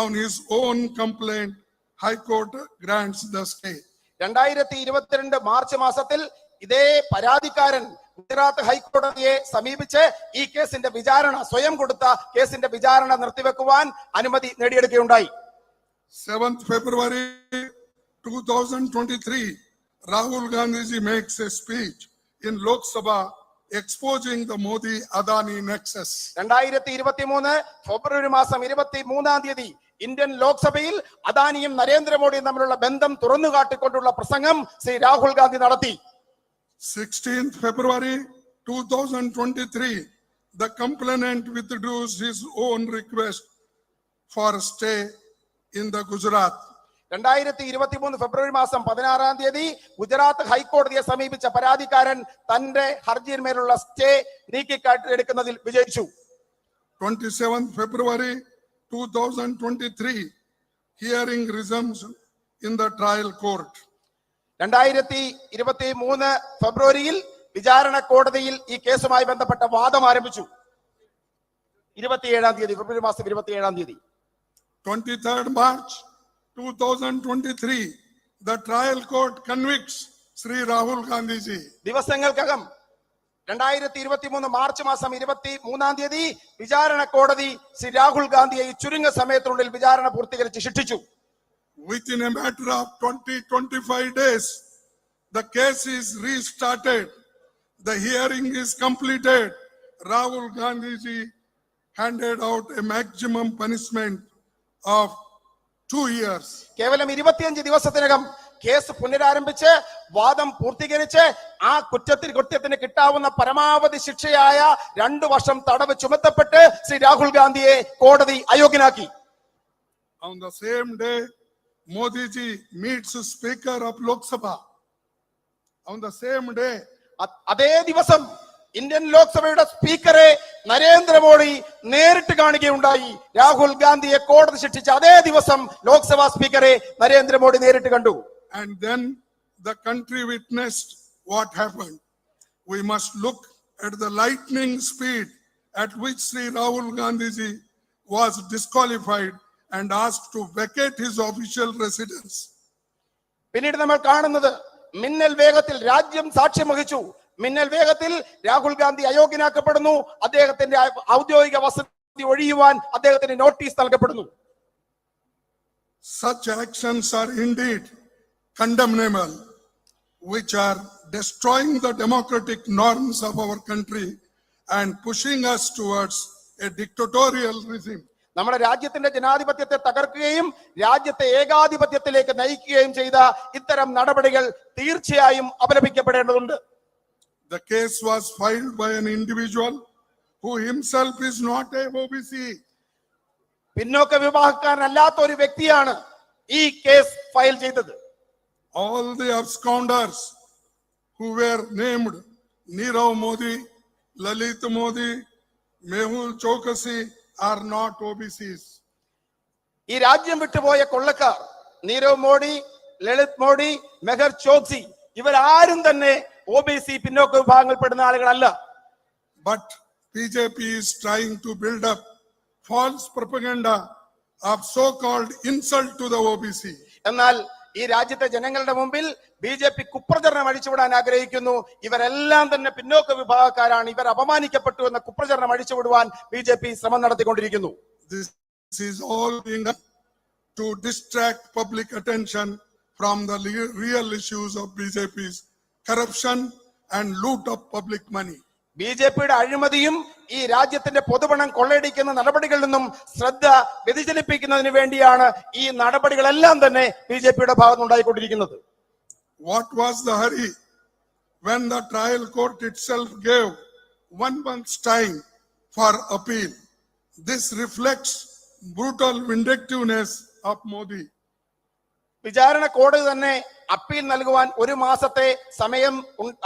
on his own complaint. High Court grants the stay. 2022 March മാസത്തിൽ ഇതേ പരാതിക്കാരൻ ഗുജറാത്ത് ഹൈക്കോടതിയെ സമീപിച്ച് ഈ കേസിന്റെ വിചാരണ സ്വയം കൊടുത്ത കേസിന്റെ വിചാരണ നിർത്തിവെക്കുവാൻ അനുമതി നേടിയെടുക്കുകയുണ്ടായി. 7th February 2023, Rahul Gandhi makes a speech in Lok Sabha exposing the Modi-Adani nexus. 2023 ഫെബ്രുവരി മാസം 23-ാം തീയതി ഇന്ത്യൻ ലോക്സഭയിൽ അദാനിയും നരേന്ദ്രമോദിയും തമ്മിലുള്ള ബന്ധം തുറന്നു കാട്ടിക്കൊണ്ടുള്ള പ്രസംഗം ശ്രീ രാഹുൽ ഗാന്ധി നടത്തി. 16th February 2023, the complainant withdraws his own request for a stay in the Gujarat. 2023 ഫെബ്രുവരി മാസം 16-ാം തീയതി ഗുജറാത്ത് ഹൈക്കോടതിയെ സമീപിച്ച പരാതിക്കാരൻ തന്റെ ഹർജിയിന്മേലുള്ള സ്റ്റേ നീക്കിയെടുക്കുന്നതിൽ വിജയിച്ചു. 27th February 2023, hearing resumes in the trial court. 2023 ഫെബ്രുവരിയിൽ വിചാരണ കോടതിയിൽ ഈ കേസുമായി ബന്ധപ്പെട്ട വാദം ആരംഭിച്ചു. 27-ാം തീയതി ഫെബ്രുവരി മാസം 27-ാം തീയതി. 23rd March 2023, the trial court convicts Sri Rahul Gandhi ji. ദിവസങ്ങൾക്കകം 2023 March മാസം 23-ാം തീയതി വിചാരണ കോടതി ശ്രീ രാഹുൽ ഗാന്ധിയെ ചുരുങ്ങിയ സമയത്തിനുള്ളിൽ വിചാരണ പൂർത്തീകരിച്ച് ശിക്ഷിച്ചു. Within a matter of 20-25 days, the case is restarted. The hearing is completed. Rahul Gandhi ji handed out a maximum punishment of 2 years. കേവലം 25 ദിവസത്തിനകം കേസ് പുനരാരംഭിച്ച് വാദം പൂർത്തീകരിച്ച് ആ കുറ്റത്തിന് കിട്ടാവുന്ന പരമാവധി ശിക്ഷയായ 2 വർഷം തടവ് ചുമത്തപ്പെട്ട് ശ്രീ രാഹുൽ ഗാന്ധിയെ കോടതി അയോഗ്യനാക്കി. On the same day, Modi ji meets Speaker of Lok Sabha. On the same day, അതേ ദിവസം ഇന്ത്യൻ ലോക്സഭയുടെ സ്പീക്കറെ നരേന്ദ്രമോദി നേരിട്ട് കാണുകയുണ്ടായി. രാഹുൽ ഗാന്ധിയെ കോടതി ശിക്ഷിച്ച അതേ ദിവസം ലോക്സഭാ സ്പീക്കറെ നരേന്ദ്രമോദി നേരിട്ട് കണ്ടു. And then the country witnessed what happened. We must look at the lightning speed at which Sri Rahul Gandhi ji was disqualified and asked to vacate his official residence. പിന്നീട് നമ്മൾ കാണുന്നത് മിന്നൽ വേഗത്തിൽ രാജ്യം സാക്ഷ്യം വഹിച്ചു. മിന്നൽ വേഗത്തിൽ രാഹുൽ ഗാന്ധി അയോഗ്യനാക്കപ്പെടുന്നു. അദ്ദേഹത്തിന്റെ ഔദ്യോഗിക വസതി ഒഴിയുവാൻ അദ്ദേഹത്തിന് നോട്ടീസ് നൽകപ്പെടുന്നു. Such actions are indeed condemnable, which are destroying the democratic norms of our country and pushing us towards a dictatorial regime. നമ്മുടെ രാജ്യത്തിന്റെ ജനാധിപത്യത്തെ തകർക്കുകയും രാജ്യത്തെ ഏകാധിപത്യത്തിലേക്ക് നയിക്കുകയും ചെയ്ത ഇത്തരം നടപടികൾ തീർച്ചയായും അപലപിക്കപ്പെടേണ്ടതുണ്ട്. The case was filed by an individual who himself is not a OBC. പിന്നോക്ക വിഭാഗക്കാരനല്ലാത്ത ഒരു വ്യക്തിയാണ് ഈ കേസ് ഫയൽ ചെയ്തത്. All the absconders who were named Nirav Modi, Lalit Modi, Mehul Chokasi are not OBCs. ഈ രാജ്യം വിട്ടുപോയ കൊള്ളക്കാർ നീരവ് മോഡി, ലളിത് മോഡി, മെഹർ ചോക്സി ഇവരാരും തന്നെ OBC പിന്നോക്ക വിഭാഗങ്ങളിൽപ്പെടുന്ന ആളുകളല്ല. But BJP is trying to build up false propaganda of so-called insult to the OBC. എന്നാൽ ഈ രാജ്യത്തെ ജനങ്ങളുടെ മുമ്പിൽ BJP കുപ്രചരണം അഴിച്ചുവിടാൻ ആഗ്രഹിക്കുന്നു. ഇവരെല്ലാം തന്നെ പിന്നോക്ക വിഭാഗക്കാരാണ്, ഇവർ അപമാനിക്കപ്പെട്ടു എന്ന കുപ്രചരണം അഴിച്ചുവിടുവാൻ BJP ശ്രമം നടത്തിക്കൊണ്ടിരിക്കുന്നു. This is all being done to distract public attention from the real issues of BJP's corruption and loot of public money. BJPയുടെ അഴിമതിയും ഈ രാജ്യത്തിന്റെ പൊതുപണം കൊള്ളയടിക്കുന്ന നടപടികളിൽ നിന്നും ശ്രദ്ധ വ്യതിചലിപ്പിക്കുന്നതിന് വേണ്ടിയാണ് ഈ നടപടികളെല്ലാം തന്നെ ബിജെപിയുടെ ഭാഗത്ത് ഉണ്ടായിക്കൊണ്ടിരിക്കുന്നത്. What was the hurry when the trial court itself gave 1 month's time for appeal? This reflects brutal vindictiveness of Modi. വിചാരണ കോടതി തന്നെ അപ്പീൽ നൽകുവാൻ 1 മാസത്തെ സമയം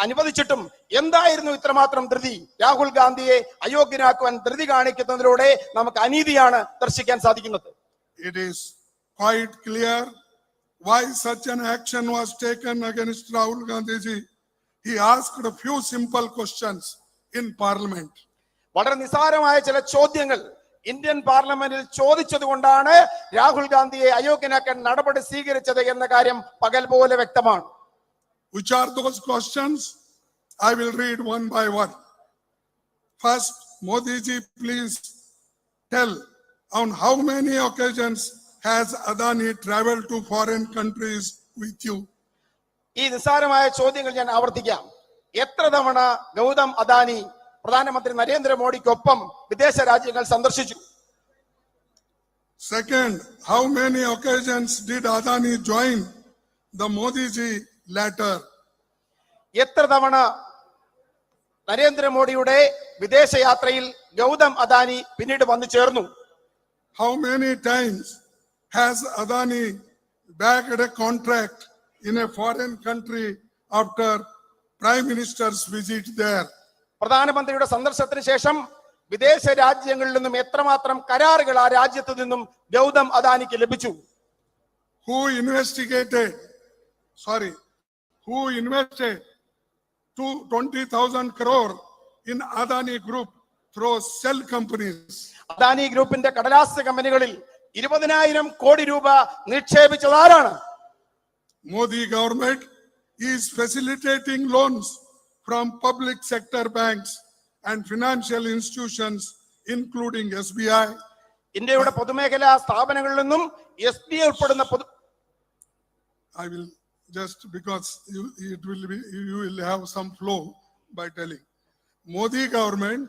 അനുവദിച്ചിട്ടും എന്തായിരുന്നു ഇത്രമാത്രം ധൃതി? രാഹുൽ ഗാന്ധിയെ അയോഗ്യനാക്കുവാൻ ധൃതി കാണിക്കുന്നതിലൂടെ നമുക്ക് അനീതിയാണ് ദർശിക്കാൻ സാധിക്കുന്നത്. It is quite clear why such an action was taken against Rahul Gandhi ji. He asked a few simple questions in parliament. വളരെ നിസ്സാരമായ ചില ചോദ്യങ്ങൾ ഇന്ത്യൻ പാർലമെന്റിൽ ചോദിച്ചത് കൊണ്ടാണ് രാഹുൽ ഗാന്ധിയെ അയോഗ്യനാക്കാൻ നടപടി സ്വീകരിച്ചത് എന്ന കാര്യം പകൽ പോലെ വ്യക്തമാണ്. Which are those questions? I will read one by one. First, Modi ji, please tell on how many occasions has Adani traveled to foreign countries with you? ഈ നിസ്സാരമായ ചോദ്യങ്ങൾ ഞാൻ ആവർത്തിക്കാം. എത്ര തവണ ഗൗതം അദാനി പ്രധാനമന്ത്രി നരേന്ദ്രമോദിക്കൊപ്പം വിദേശ രാജ്യങ്ങൾ സന്ദർശിച്ചു? Second, how many occasions did Adani join the Modi ji latter? എത്ര തവണ നരേന്ദ്രമോദിയുടെ വിദേശയാത്രയിൽ ഗൗതം അദാനി പിന്നീട് വന്നു ചേർന്നു? How many times has Adani bagged a contract in a foreign country after Prime Minister's visit there? പ്രധാനമന്ത്രിയുടെ സന്ദർശനത്തിന് ശേഷം വിദേശ രാജ്യങ്ങളിൽ നിന്നും എത്രമാത്രം കരാറുകൾ ആ രാജ്യത്ത് നിന്നും ഗൗതം അദാനിക്ക് ലഭിച്ചു? Who invested 20,000 crore in Adani Group through shell companies? Adani ഗ്രൂപ്പിന്റെ കടലാസ് കമ്പനികളിൽ 20,000 കോടി രൂപ നിക്ഷേപിച്ചത് ആരാണ്? Modi government is facilitating loans from public sector banks and financial institutions including SBI. ഇന്ത്യയുടെ പൊതുമേഖലാ സ്ഥാപനങ്ങളിൽ നിന്നും SBI ഉൾപ്പെടുന്ന I will just because you will have some flow by telling. Modi government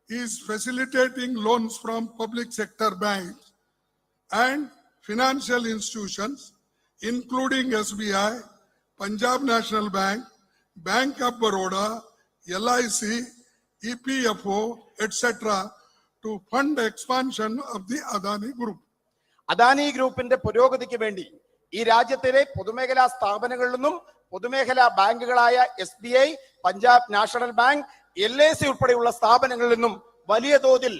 is facilitating loans from public sector banks and financial institutions including SBI, Punjab National Bank, Bank of Baroda, LIC, EPFO, etc. to fund the expansion of the Adani Group. Adani ഗ്രൂപ്പിന്റെ പുരോഗതിക്ക് വേണ്ടി ഈ രാജ്യത്തിലെ പൊതുമേഖലാ സ്ഥാപനങ്ങളിൽ നിന്നും പൊതുമേഖലാ ബാങ്കുകളായ SBI, Punjab national bank, LIC ഉൾപ്പെടെയുള്ള സ്ഥാപനങ്ങളിൽ നിന്നും വലിയ തോതിൽ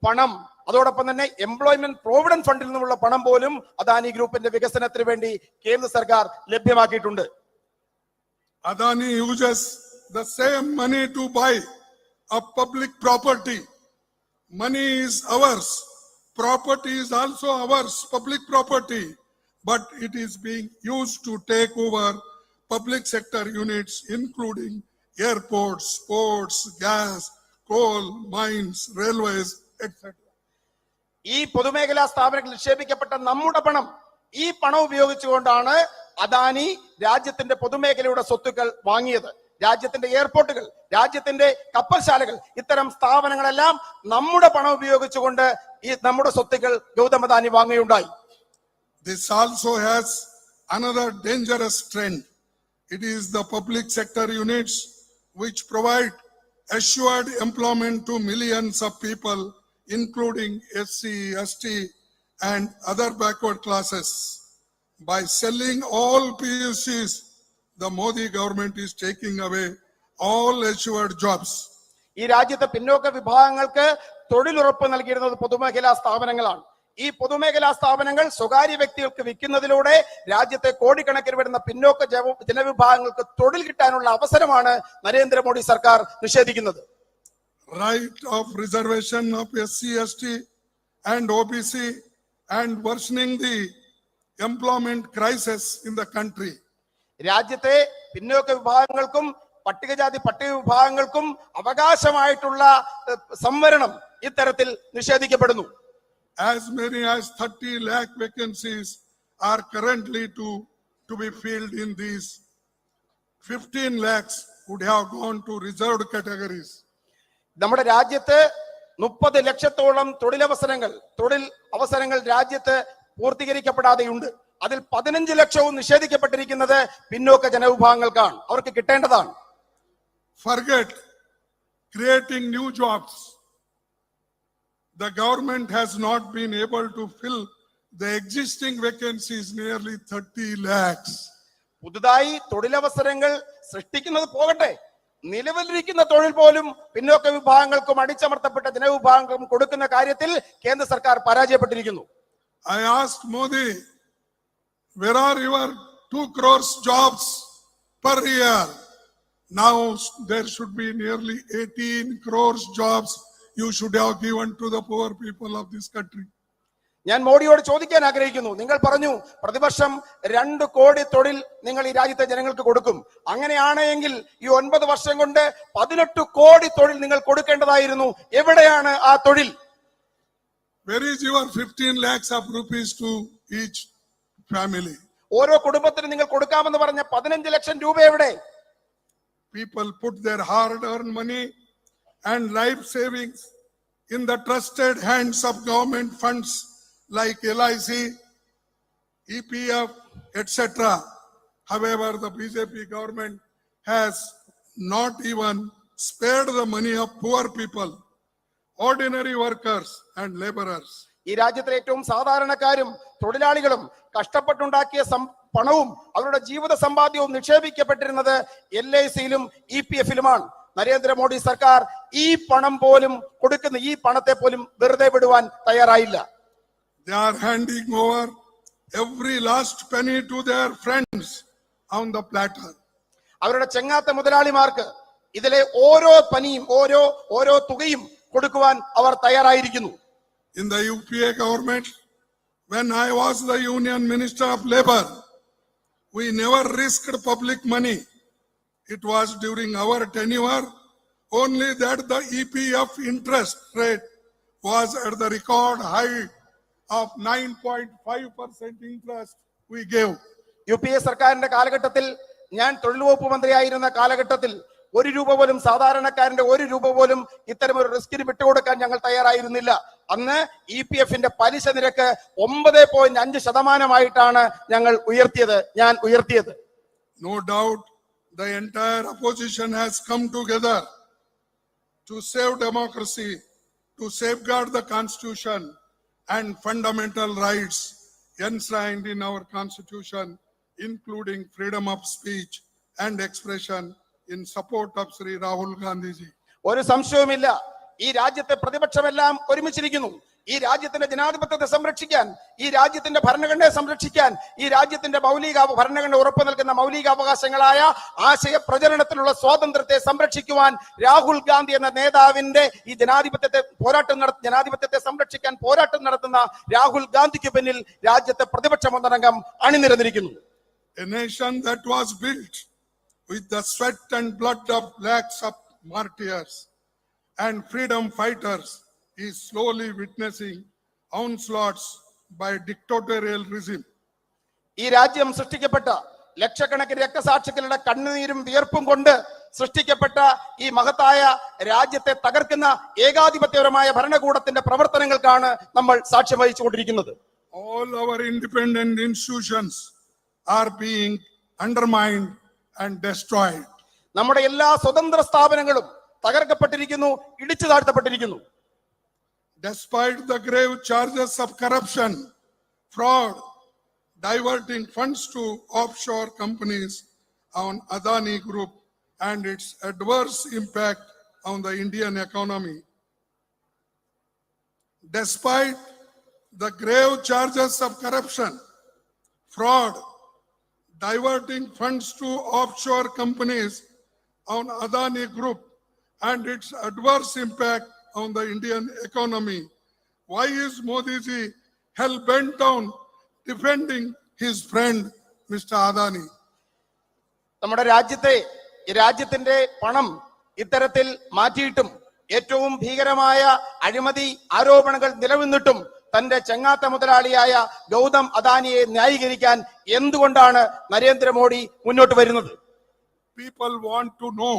പണം, അതോടൊപ്പം തന്നെ എംപ്ലോയ്മെന്റ് പ്രോവിഡന്റ് ഫണ്ടിൽ നിന്നുമുള്ള പണം പോലും അദാനി ഗ്രൂപ്പിന്റെ വികസനത്തിന് വേണ്ടി കേന്ദ്ര സർക്കാർ ലഭ്യമാക്കിയിട്ടുണ്ട്. Adani uses the same money to buy a public property. Money is ours. Property is also ours, public property. But it is being used to take over public sector units including airports, ports, gas, coal, mines, railways, etc. ഈ പൊതുമേഖലാ സ്ഥാപനങ്ങളിൽ നിക്ഷേപിക്കപ്പെട്ട നമ്മുടെ പണം, ഈ പണം ഉപയോഗിച്ചുകൊണ്ടാണ് അദാനി രാജ്യത്തിന്റെ പൊതുമേഖലയുടെ സ്വത്തുക്കൾ വാങ്ങിയത്. രാജ്യത്തിന്റെ എയർപോർട്ടുകൾ, രാജ്യത്തിന്റെ കപ്പൽശാലകൾ, ഇത്തരം സ്ഥാപനങ്ങളെല്ലാം നമ്മുടെ പണം ഉപയോഗിച്ചുകൊണ്ട് ഈ നമ്മുടെ സ്വത്തുക്കൾ Gautam Adani വാങ്ങുകയുണ്ടായി. This also has another dangerous trend. It is the public sector units which provide assured employment to millions of people, including SC, ST, and other backward classes. By selling all PUCs, the Modi government is taking away all assured jobs. ഈ രാജ്യത്തെ പിന്നോക്ക വിഭാഗങ്ങൾക്ക് തൊഴിലുറപ്പ് നൽകിയിരുന്നത് പൊതുമേഖലാ സ്ഥാപനങ്ങളാണ്. ഈ പൊതുമേഖലാ സ്ഥാപനങ്ങൾ സ്വകാര്യ വ്യക്തികൾക്ക് വിൽക്കുന്നതിലൂടെ രാജ്യത്തെ കോടിക്കണക്കിന് വരുന്ന പിന്നോക്ക ജനവിഭാഗങ്ങൾക്ക് തൊഴിൽ കിട്ടാനുള്ള അവസരമാണ് നരേന്ദ്രമോദി സർക്കാർ നിഷേധിക്കുന്നത്. Right of reservation of SC, ST and OBC and worsening the employment crisis in the country. രാജ്യത്തെ പിന്നോക്ക വിഭാഗങ്ങൾക്കും പട്ടികജാതി പട്ടിക വിഭാഗങ്ങൾക്കും അവകാശമായിട്ടുള്ള സംവരണം ഇത്തരത്തിൽ നിഷേധിക്കപ്പെടുന്നു. As many as 30 lakh vacancies are currently to be filled in these. 15 lakhs would have gone to reserved categories. നമ്മുടെ രാജ്യത്ത് 30 ലക്ഷത്തോളം തൊഴിൽ അവസരങ്ങൾ രാജ്യത്ത് പൂർത്തീകരിക്കപ്പെടാതെയുണ്ട്. അതിൽ 15 ലക്ഷവും നിഷേധിക്കപ്പെട്ടിരിക്കുന്നത് പിന്നോക്ക ജനവിഭാഗങ്ങൾക്കാണ്, അവർക്ക് കിട്ടേണ്ടതാണ്. Forget creating new jobs. The government has not been able to fill the existing vacancies, nearly 30 lakhs. പുതുതായി തൊഴിലവസരങ്ങൾ സൃഷ്ടിക്കുന്നത് പോകട്ടെ, നിലവിലിരിക്കുന്ന തൊഴിൽ പോലും പിന്നോക്ക വിഭാഗങ്ങൾക്കും അടിച്ചമർത്തപ്പെട്ട ജനവിഭാഗങ്ങൾക്കും കൊടുക്കുന്ന കാര്യത്തിൽ കേന്ദ്ര സർക്കാർ പരാജയപ്പെട്ടിരിക്കുന്നു. I asked Modi, where are your 2 crores jobs per year? Now there should be nearly 18 crores jobs you should have given to the poor people of this country. ഞാൻ മോഡിയോട് ചോദിക്കാൻ ആഗ്രഹിക്കുന്നു, നിങ്ങൾ പറഞ്ഞു പ്രതിവർഷം 2 കോടി തൊഴിൽ നിങ്ങൾ ഈ രാജ്യത്തെ ജനങ്ങൾക്ക് കൊടുക്കും. അങ്ങനെയാണെങ്കിൽ ഈ 9 വർഷം കൊണ്ട് 18 കോടി തൊഴിൽ നിങ്ങൾ കൊടുക്കേണ്ടതായിരുന്നു. എവിടെയാണ് ആ തൊഴിൽ? Where is your 15 lakhs of rupees to each family? ഓരോ കുടുംബത്തിനും നിങ്ങൾ കൊടുക്കാമെന്ന് പറഞ്ഞ 15 ലക്ഷം രൂപ എവിടെ? People put their hard-earned money and life savings in the trusted hands of government funds like LIC, EPF, etc. However, the BJP government has not even spared the money of poor people, ordinary workers and laborers. ഈ രാജ്യത്തിലെ ഏറ്റവും സാധാരണക്കാരും തൊഴിലാളികളും കഷ്ടപ്പെട്ടുണ്ടാക്കിയ പണവും അവരുടെ ജീവിത സമ്പാദ്യവും നിക്ഷേപിക്കപ്പെട്ടിരുന്നത് LICയിലും EPFയിലുമാണ്. നരേന്ദ്രമോദി സർക്കാർ ഈ പണം പോലും കൊടുക്കുന്ന ഈ പണത്തെ പോലും വെറുതെ വിടുവാൻ തയ്യാറായില്ല. They are handing over every last penny to their friends on the platter. അവരുടെ ചെങ്ങാത്ത മുതലാളിമാർക്ക് ഇതിലെ ഓരോ പനിയും ഓരോ തുകയും കൊടുക്കുവാൻ അവർ തയ്യാറായിരിക്കുന്നു. In the UPA government, when I was the Union Minister of Labor, we never risked public money. It was during our tenure only that the EPF interest rate was at the record high of 9.5% interest we gave. UPA സർക്കാരിന്റെ കാലഘട്ടത്തിൽ, ഞാൻ തൊഴിൽ വകുപ്പ് മന്ത്രിയായിരുന്ന കാലഘട്ടത്തിൽ, 1 രൂപ പോലും സാധാരണക്കാരന്റെ 1 രൂപ പോലും ഇത്തരം ഒരു റിസ്കിന് വിട്ടുകൊടുക്കാൻ ഞങ്ങൾ തയ്യാറായിരുന്നില്ല. അന്ന് EPFന്റെ പലിശ നിരക്ക് 9.5% ഞാൻ ഉയർത്തിയത്. No doubt the entire opposition has come together to save democracy, to safeguard the constitution and fundamental rights enshrined in our constitution, including freedom of speech and expression, in support of Sri Rahul Gandhi ji. ഒരു സംശയവുമില്ല, ഈ രാജ്യത്തെ പ്രതിപക്ഷമെല്ലാം ഒരുമിച്ചിരിക്കുന്നു. ഈ രാജ്യത്തിന്റെ ജനാധിപത്യത്തെ സംരക്ഷിക്കാൻ, ഈ രാജ്യത്തിന്റെ ഭരണഘടനയെ സംരക്ഷിക്കാൻ, ഈ രാജ്യത്തിന്റെ ഭരണഘടന ഉറപ്പു നൽകുന്ന മൗലികാവകാശങ്ങളായ ആശയ പ്രചരണത്തിലുള്ള സ്വാതന്ത്ര്യത്തെ സംരക്ഷിക്കുവാൻ രാഹുൽ ഗാന്ധി എന്ന നേതാവിന്റെ ഈ ജനാധിപത്യത്തെ സംരക്ഷിക്കാൻ പോരാട്ടം നടത്തുന്ന രാഹുൽ ഗാന്ധിക്ക് പിന്നിൽ രാജ്യത്തെ പ്രതിപക്ഷ ഒന്നടങ്കം അണിനിരന്നിരിക്കുന്നു. A nation that was built with the sweat and blood of lakhs of martyrs and freedom fighters is slowly witnessing onslaughts by dictatorial regime. ഈ രാജ്യം സൃഷ്ടിക്കപ്പെട്ട ലക്ഷക്കണക്കിന് രക്തസാക്ഷികളുടെ കണ്ണുനീരും വിയർപ്പും കൊണ്ട് സൃഷ്ടിക്കപ്പെട്ട ഈ മഹത്തായ രാജ്യത്തെ തകർക്കുന്ന ഏകാധിപത്യപരമായ ഭരണകൂടത്തിന്റെ പ്രവർത്തനങ്ങൾക്കാണ് നമ്മൾ സാക്ഷ്യം വഹിച്ചുകൊണ്ടിരിക്കുന്നത്. All our independent institutions are being undermined and destroyed. നമ്മുടെ എല്ലാ സ്വതന്ത്ര സ്ഥാപനങ്ങളും തകർക്കപ്പെട്ടിരിക്കുന്നു, ഇടിച്ചു താഴ്ത്തപ്പെട്ടിരിക്കുന്നു. Despite the grave charges of corruption, fraud, diverting funds to offshore companies on Adani Group and its adverse impact on the Indian economy. Despite the grave charges of corruption, fraud, diverting funds to offshore companies on Adani Group and its adverse impact on the Indian economy, why is Modi ji hell-bent on defending his friend Mr. Adani? നമ്മുടെ രാജ്യത്തിന്റെ പണം ഇത്തരത്തിൽ മാറ്റിയിട്ടും ഏറ്റവും ഭീകരമായ അഴിമതി ആരോപണങ്ങൾ നിലനിന്നിട്ടും തന്റെ ചെങ്ങാത്ത മുതലാളിയായ ഗൗതം അദാനിയെ ന്യായീകരിക്കാൻ എന്തുകൊണ്ടാണ് നരേന്ദ്രമോദി മുന്നോട്ട് വരുന്നത്? People want to know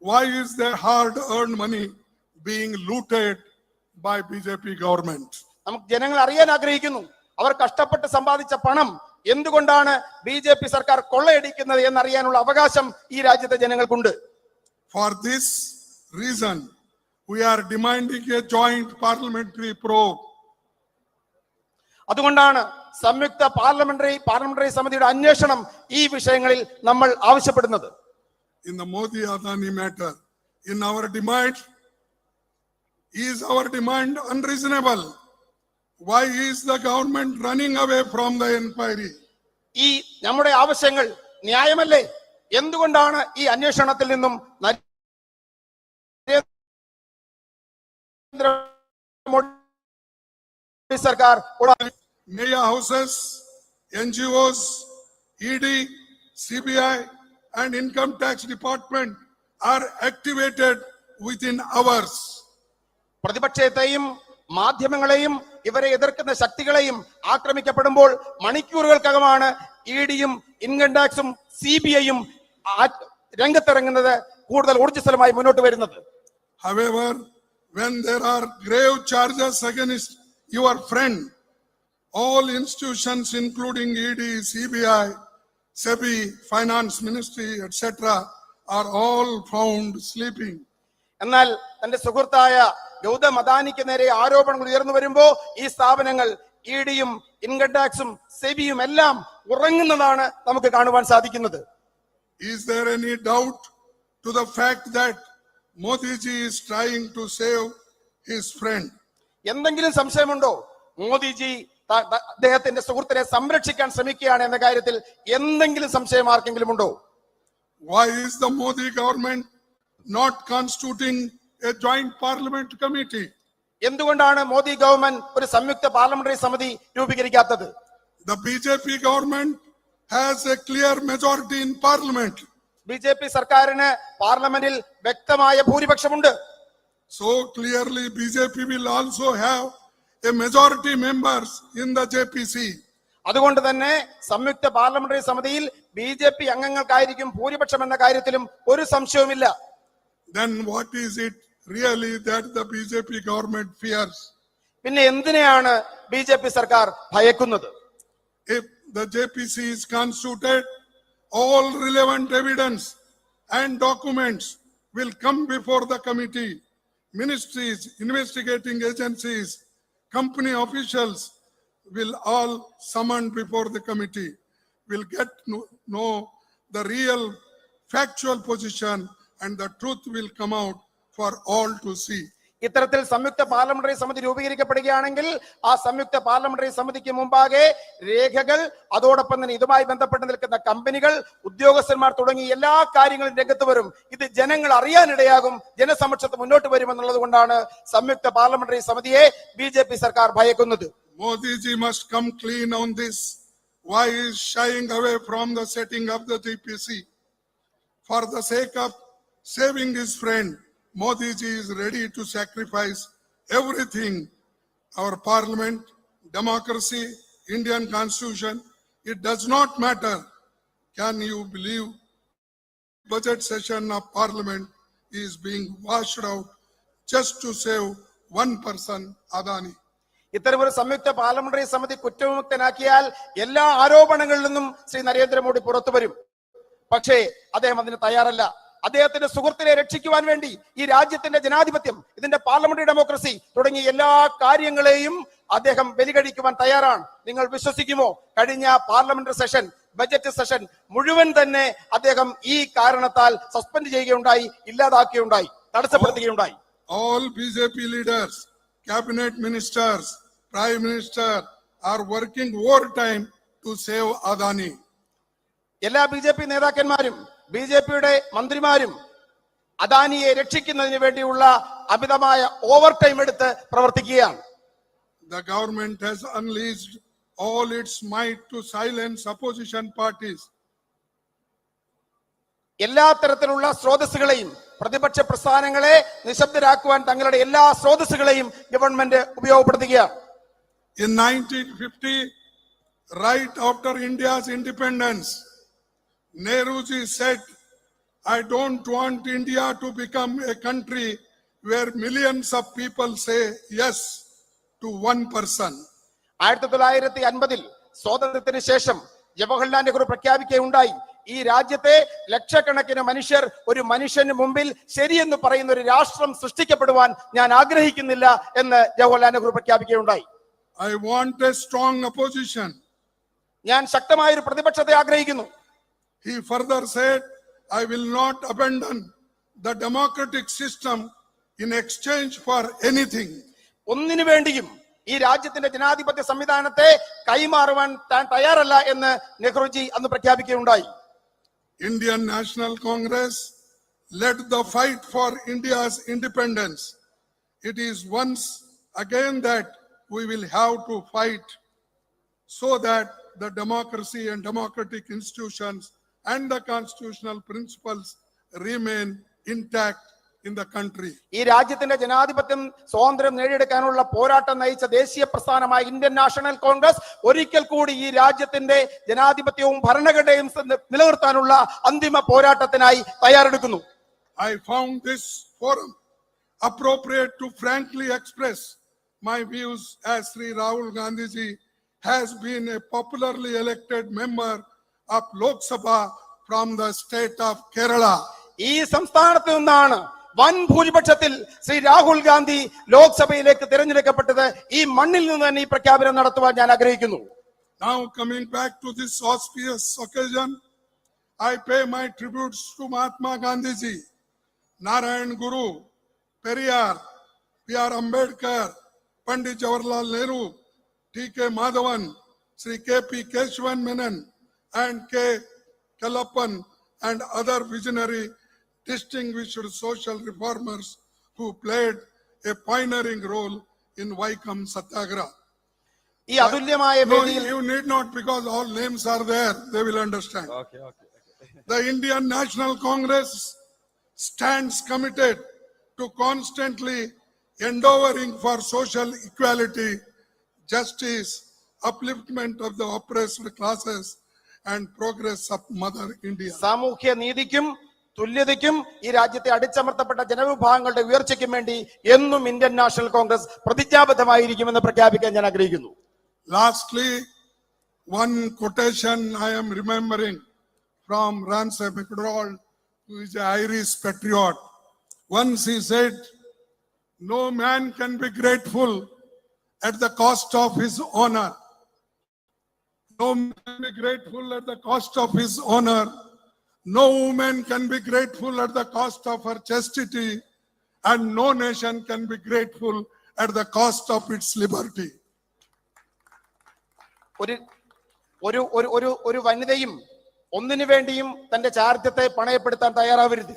why is their hard-earned money being looted by BJP government. നമുക്ക് ജനങ്ങൾ അറിയാൻ ആഗ്രഹിക്കുന്നു, അവർ കഷ്ടപ്പെട്ട് സമ്പാദിച്ച പണം എന്തുകൊണ്ടാണ് BJP സർക്കാർ കൊള്ളയടിക്കുന്നത് എന്നറിയാനുള്ള അവകാശം ഈ രാജ്യത്തെ ജനങ്ങൾക്കുണ്ട്. For this reason, we are demanding a joint parliamentary probe. അതുകൊണ്ടാണ് സംയുക്ത പാർലമെന്ററി സമിതിയുടെ അന്വേഷണം ഈ വിഷയങ്ങളിൽ നമ്മൾ ആവശ്യപ്പെടുന്നത്. In the Modi Adani matter, in our demand, is our demand unreasonable? Why is the government running away from the inquiry? ഈ നമ്മുടെ ആവശ്യങ്ങൾ ന്യായമല്ലേ? എന്തുകൊണ്ടാണ് ഈ അന്വേഷണത്തിൽ നിന്നും സർക്കാർ Media houses, NGOs, ED, CBI and Income Tax Department are activated within hours. പ്രതിപക്ഷത്തെയും മാധ്യമങ്ങളെയും ഇവരെ എതിർക്കുന്ന ശക്തികളെയും ആക്രമിക്കപ്പെടുമ്പോൾ മണിക്കൂറുകൾക്കകമാണ് ഇഡിയും ഇൻകം ടാക്സും CBIയും രംഗത്തിറങ്ങുന്നത്, കൂടുതൽ ഊർജ്ജസ്വലമായി മുന്നോട്ട് വരുന്നത്. However, when there are grave charges against your friend, all institutions including ED, CBI, SEBI, Finance Ministry, etc. are all found sleeping. എന്നാൽ തന്റെ സുഹൃത്തായ ഗൗതം അദാനിക്ക് നേരെ ആരോപണങ്ങൾ ഉയർന്നു വരുമ്പോ ഈ സ്ഥാപനങ്ങൾ ഇഡിയും ഇൻകം ടാക്സും സെബിയും എല്ലാം ഉറങ്ങുന്നതാണ് നമുക്ക് കാണുവാൻ സാധിക്കുന്നത്. Is there any doubt to the fact that Modi ji is trying to save his friend? എന്തെങ്കിലും സംശയമുണ്ടോ? മോദിജി അദ്ദേഹത്തിന്റെ സുഹൃത്തിനെ സംരക്ഷിക്കാൻ ശ്രമിക്കുകയാണ് എന്ന കാര്യത്തിൽ എന്തെങ്കിലും സംശയം ആർക്കെങ്കിലും ഉണ്ടോ? Why is the Modi government not constituting a joint parliament committee? എന്തുകൊണ്ടാണ് മോദി ഗവൺമെന്റ് ഒരു സംയുക്ത പാർലമെന്ററി സമിതി രൂപീകരിക്കാത്തത്? The BJP government has a clear majority in parliament. BJP സർക്കാരിന് പാർലമെന്റിൽ വ്യക്തമായ ഭൂരിപക്ഷമുണ്ട്. So clearly BJP will also have a majority members in the JPC. അതുകൊണ്ട് തന്നെ സംയുക്ത പാർലമെന്ററി സമിതിയിൽ BJP അംഗങ്ങൾക്കായിരിക്കും ഭൂരിപക്ഷം എന്ന കാര്യത്തിലും ഒരു സംശയവുമില്ല. Then what is it really that the BJP government fears? പിന്നെ എന്തിനെയാണ് BJP സർക്കാർ ഭയക്കുന്നത്? If the JPC is constituted, all relevant evidence and documents will come before the committee. Ministries, investigating agencies, company officials will all summoned before the committee, will get know the real factual position and the truth will come out for all to see. ഇത്തരത്തിൽ സംയുക്ത parliamentary സമിതി രൂപീകരിക്കപ്പെടുകയാണെങ്കിൽ ആ സംയുക്ത parliamentary സമിതിക്ക് മുമ്പാകെ രേഖകൾ, അതോടൊപ്പം തന്നെ ഇതുമായി ബന്ധപ്പെട്ട് നിൽക്കുന്ന കമ്പനികൾ, ഉദ്യോഗസ്ഥന്മാർ തുടങ്ങി എല്ലാ കാര്യങ്ങളും രംഗത്ത് വരും. ഇത് ജനങ്ങൾ അറിയാനിടയാകും, ജനസമക്ഷത്ത് മുന്നോട്ട് വരുമെന്നുള്ളത് കൊണ്ടാണ് സംയുക്ത പാർലമെന്ററി സമിതിയെ BJP സർക്കാർ ഭയക്കുന്നത്. Modi ji must come clean on this. Why is shying away from the setting of the JPC? For the sake of saving his friend, Modi ji is ready to sacrifice everything. Our parliament, democracy, Indian constitution, it does not matter. Can you believe budget session of parliament is being washed out just to save one person, Adani? ഇത്തരമൊരു സംയുക്ത parliamentary സമിതി കുറ്റവിമുക്തനാക്കിയാൽ എല്ലാ ആരോപണങ്ങളിൽ നിന്നും ശ്രീ നരേന്ദ്രമോദി പുറത്തു വരും. പക്ഷേ അദ്ദേഹം അതിന് തയ്യാറല്ല. അദ്ദേഹത്തിന്റെ സുഹൃത്തിനെ രക്ഷിക്കുവാൻ വേണ്ടി ഈ രാജ്യത്തിന്റെ ജനാധിപത്യം, ഇതിന്റെ പാർലമെന്ററി ഡെമോക്രസി തുടങ്ങിയ എല്ലാ കാര്യങ്ങളെയും അദ്ദേഹം ബലികഴിക്കുവാൻ തയ്യാറാണ്. നിങ്ങൾ വിശ്വസിക്കുമോ? കഴിഞ്ഞ പാർലമെന്ററി സെഷൻ, ബജറ്റ് സെഷൻ മുഴുവൻ തന്നെ അദ്ദേഹം ഈ കാരണത്താൽ സസ്പെൻഡ് ചെയ്യുകയുണ്ടായി, ഇല്ലാതാക്കുകയുണ്ടായി, തടസ്സപ്പെടുത്തുകയുണ്ടായി. All BJP leaders, cabinet ministers, prime minister are working overtime to save Adani. എല്ലാ BJP നേതാക്കന്മാരും BJPയുടെ മന്ത്രിമാരും അദാനിയെ രക്ഷിക്കുന്നതിന് വേണ്ടിയുള്ള അമിതമായ ഓവർ ടൈം എടുത്ത് പ്രവർത്തിക്കുകയാണ്. The government has unleashed all its might to silence opposition parties. എല്ലാ തരത്തിലുള്ള സ്രോതസ്സുകളെയും, പ്രതിപക്ഷ പ്രസ്ഥാനങ്ങളെ നിശബ്ദരാക്കുവാൻ തങ്ങളുടെ എല്ലാ സ്രോതസ്സുകളെയും government ഉപയോഗപ്പെടുത്തുകയാണ്. In 1950, right after India's independence, Nehruji said, I don't want India to become a country where millions of people say yes to one person. 1950 സ്വാതന്ത്ര്യത്തിന് ശേഷം ജവഹർലാൽ നെഹ്റു പ്രഖ്യാപിക്കുകയുണ്ടായി, ഈ രാജ്യത്തെ ലക്ഷക്കണക്കിന് മനുഷ്യർ ഒരു മനുഷ്യന് മുമ്പിൽ ശരിയെന്ന് പറയുന്ന ഒരു രാഷ്ട്രം സൃഷ്ടിക്കപ്പെടുവാൻ ഞാൻ ആഗ്രഹിക്കുന്നില്ല എന്ന് Jawaharlal Nehru പ്രഖ്യാപിക്കുകയുണ്ടായി. I want a strong opposition. ഞാൻ ശക്തമായ ഒരു പ്രതിപക്ഷത്തെ ആഗ്രഹിക്കുന്നു. He further said, I will not abandon the democratic system in exchange for anything. ഒന്നിനു വേണ്ടിയും ഈ രാജ്യത്തിന്റെ ജനാധിപത്യ സംവിധാനത്തെ കൈമാറുവാൻ താൻ തയ്യാറല്ല എന്ന് നെഹ്റുജി അന്ന് പ്രഖ്യാപിക്കുകയുണ്ടായി. Indian National Congress led the fight for India's independence. It is once again that we will have to fight so that the democracy and democratic institutions and the constitutional principles remain intact in the country. ഈ രാജ്യത്തിന്റെ ജനാധിപത്യം സ്വാതന്ത്ര്യം നേടിയെടുക്കാനുള്ള പോരാട്ടം നയിച്ച ദേശീയ പ്രസ്ഥാനമായ Indian national Congress ഒരിക്കൽ കൂടി ഈ രാജ്യത്തിന്റെ ജനാധിപത്യവും ഭരണഘടനയും നിലനിർത്താനുള്ള അന്തിമ പോരാട്ടത്തിനായി തയ്യാറെടുക്കുന്നു. I found this forum appropriate to frankly express my views as Sri Rahul Gandhi ji has been a popularly elected member of Lok Sabha from the state of Kerala. ഈ സംസ്ഥാനത്ത് നിന്നാണ് വൻ ഭൂരിപക്ഷത്തിൽ ശ്രീ രാഹുൽ ഗാന്ധി ലോക്സഭയിലേക്ക് തിരഞ്ഞെടുക്കപ്പെട്ടത്. ഈ മണ്ണിൽ നിന്ന് തന്നെ ഈ പ്രഖ്യാപനം നടത്തുവാൻ ഞാൻ ആഗ്രഹിക്കുന്നു. Now coming back to this auspicious occasion, I pay my tributes to Mahatma Gandhi ji, Narayan Guru, Periyar, P.R. Ambedkar, Pandit Jawaharlal Nehru, T.K. Madhavan, Sri K.P. Keshavan Menon, and K. Kalappan, and other visionary distinguished social reformers who played a pioneering role in Vaikom satyagraha. ഈ അതുല്യമായ No, വേദിയിൽ you need not, because all names are there, they will understand. Okay. The Indian National Congress stands committed to constantly endeavoring for social equality, justice, upliftment of the oppressed classes, and progress of Mother India. സാമൂഹ്യ നീതിക്കും തുല്യതയ്ക്കും ഈ രാജ്യത്തെ അടിച്ചമർത്തപ്പെട്ട ജനവിഭാഗങ്ങളുടെ ഉയർച്ചയ്ക്കും വേണ്ടി എന്നും Indian national Congress പ്രതിജ്ഞാബദ്ധമായിരിക്കുമെന്ന് പ്രഖ്യാപിക്കാൻ ഞാൻ ആഗ്രഹിക്കുന്നു. Lastly, one quotation I am remembering from Ramsay MacDonald, who is an Irish patriot. Once he said, no man can be grateful at the cost of his honor. No man can be grateful at the cost of his honor. No woman can be grateful at the cost of her chastity, and no nation can be grateful at the cost of its liberty. ഒരു വനിതയും ഒന്നിനു വേണ്ടിയും തന്റെ ചാരിത്രത്തെ പണയപ്പെടുത്താൻ തയ്യാറാവരുത്.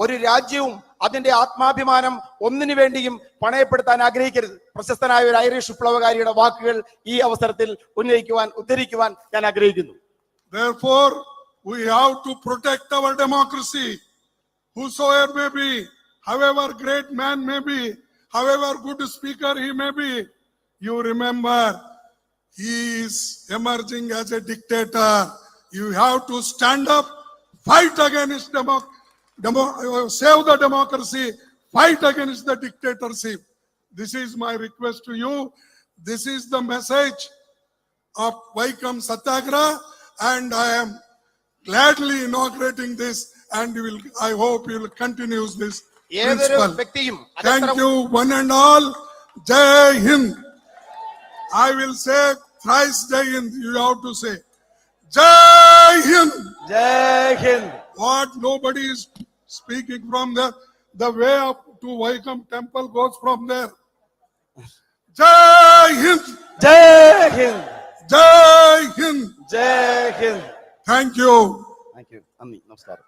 ഒരു രാജ്യവും അതിന്റെ ആത്മാഭിമാനം ഒന്നിനു വേണ്ടിയും പണയപ്പെടുത്താൻ ആഗ്രഹിക്കരുത്. പ്രശസ്തനായ ഒരു ഐറിഷ് വിപ്ലവകാരിയുടെ വാക്കുകൾ ഈ അവസരത്തിൽ ഉദ്ധരിക്കുവാൻ ഞാൻ ആഗ്രഹിക്കുന്നു. Therefore, we have to protect our democracy. Whosoever may be, however great man may be, however good speaker he may be, you remember, he is emerging as a dictator. You have to stand up, fight against save the democracy, fight against the dictatorship. This is my request to you. This is the message of Vaikom Satyagraha, and I am gladly inaugurating this, and I hope you will continue this principle. Thank you, one and all. Jai Hind. I will say thrice Jai Hind. You have to say Jai Hind. Jai Hind. What nobody is speaking from there. The way up to Vaikom temple goes from there. Jai Hind. Jai Hind. Jai Hind. Jai Hind. Thank you. Thank you. Namaskar.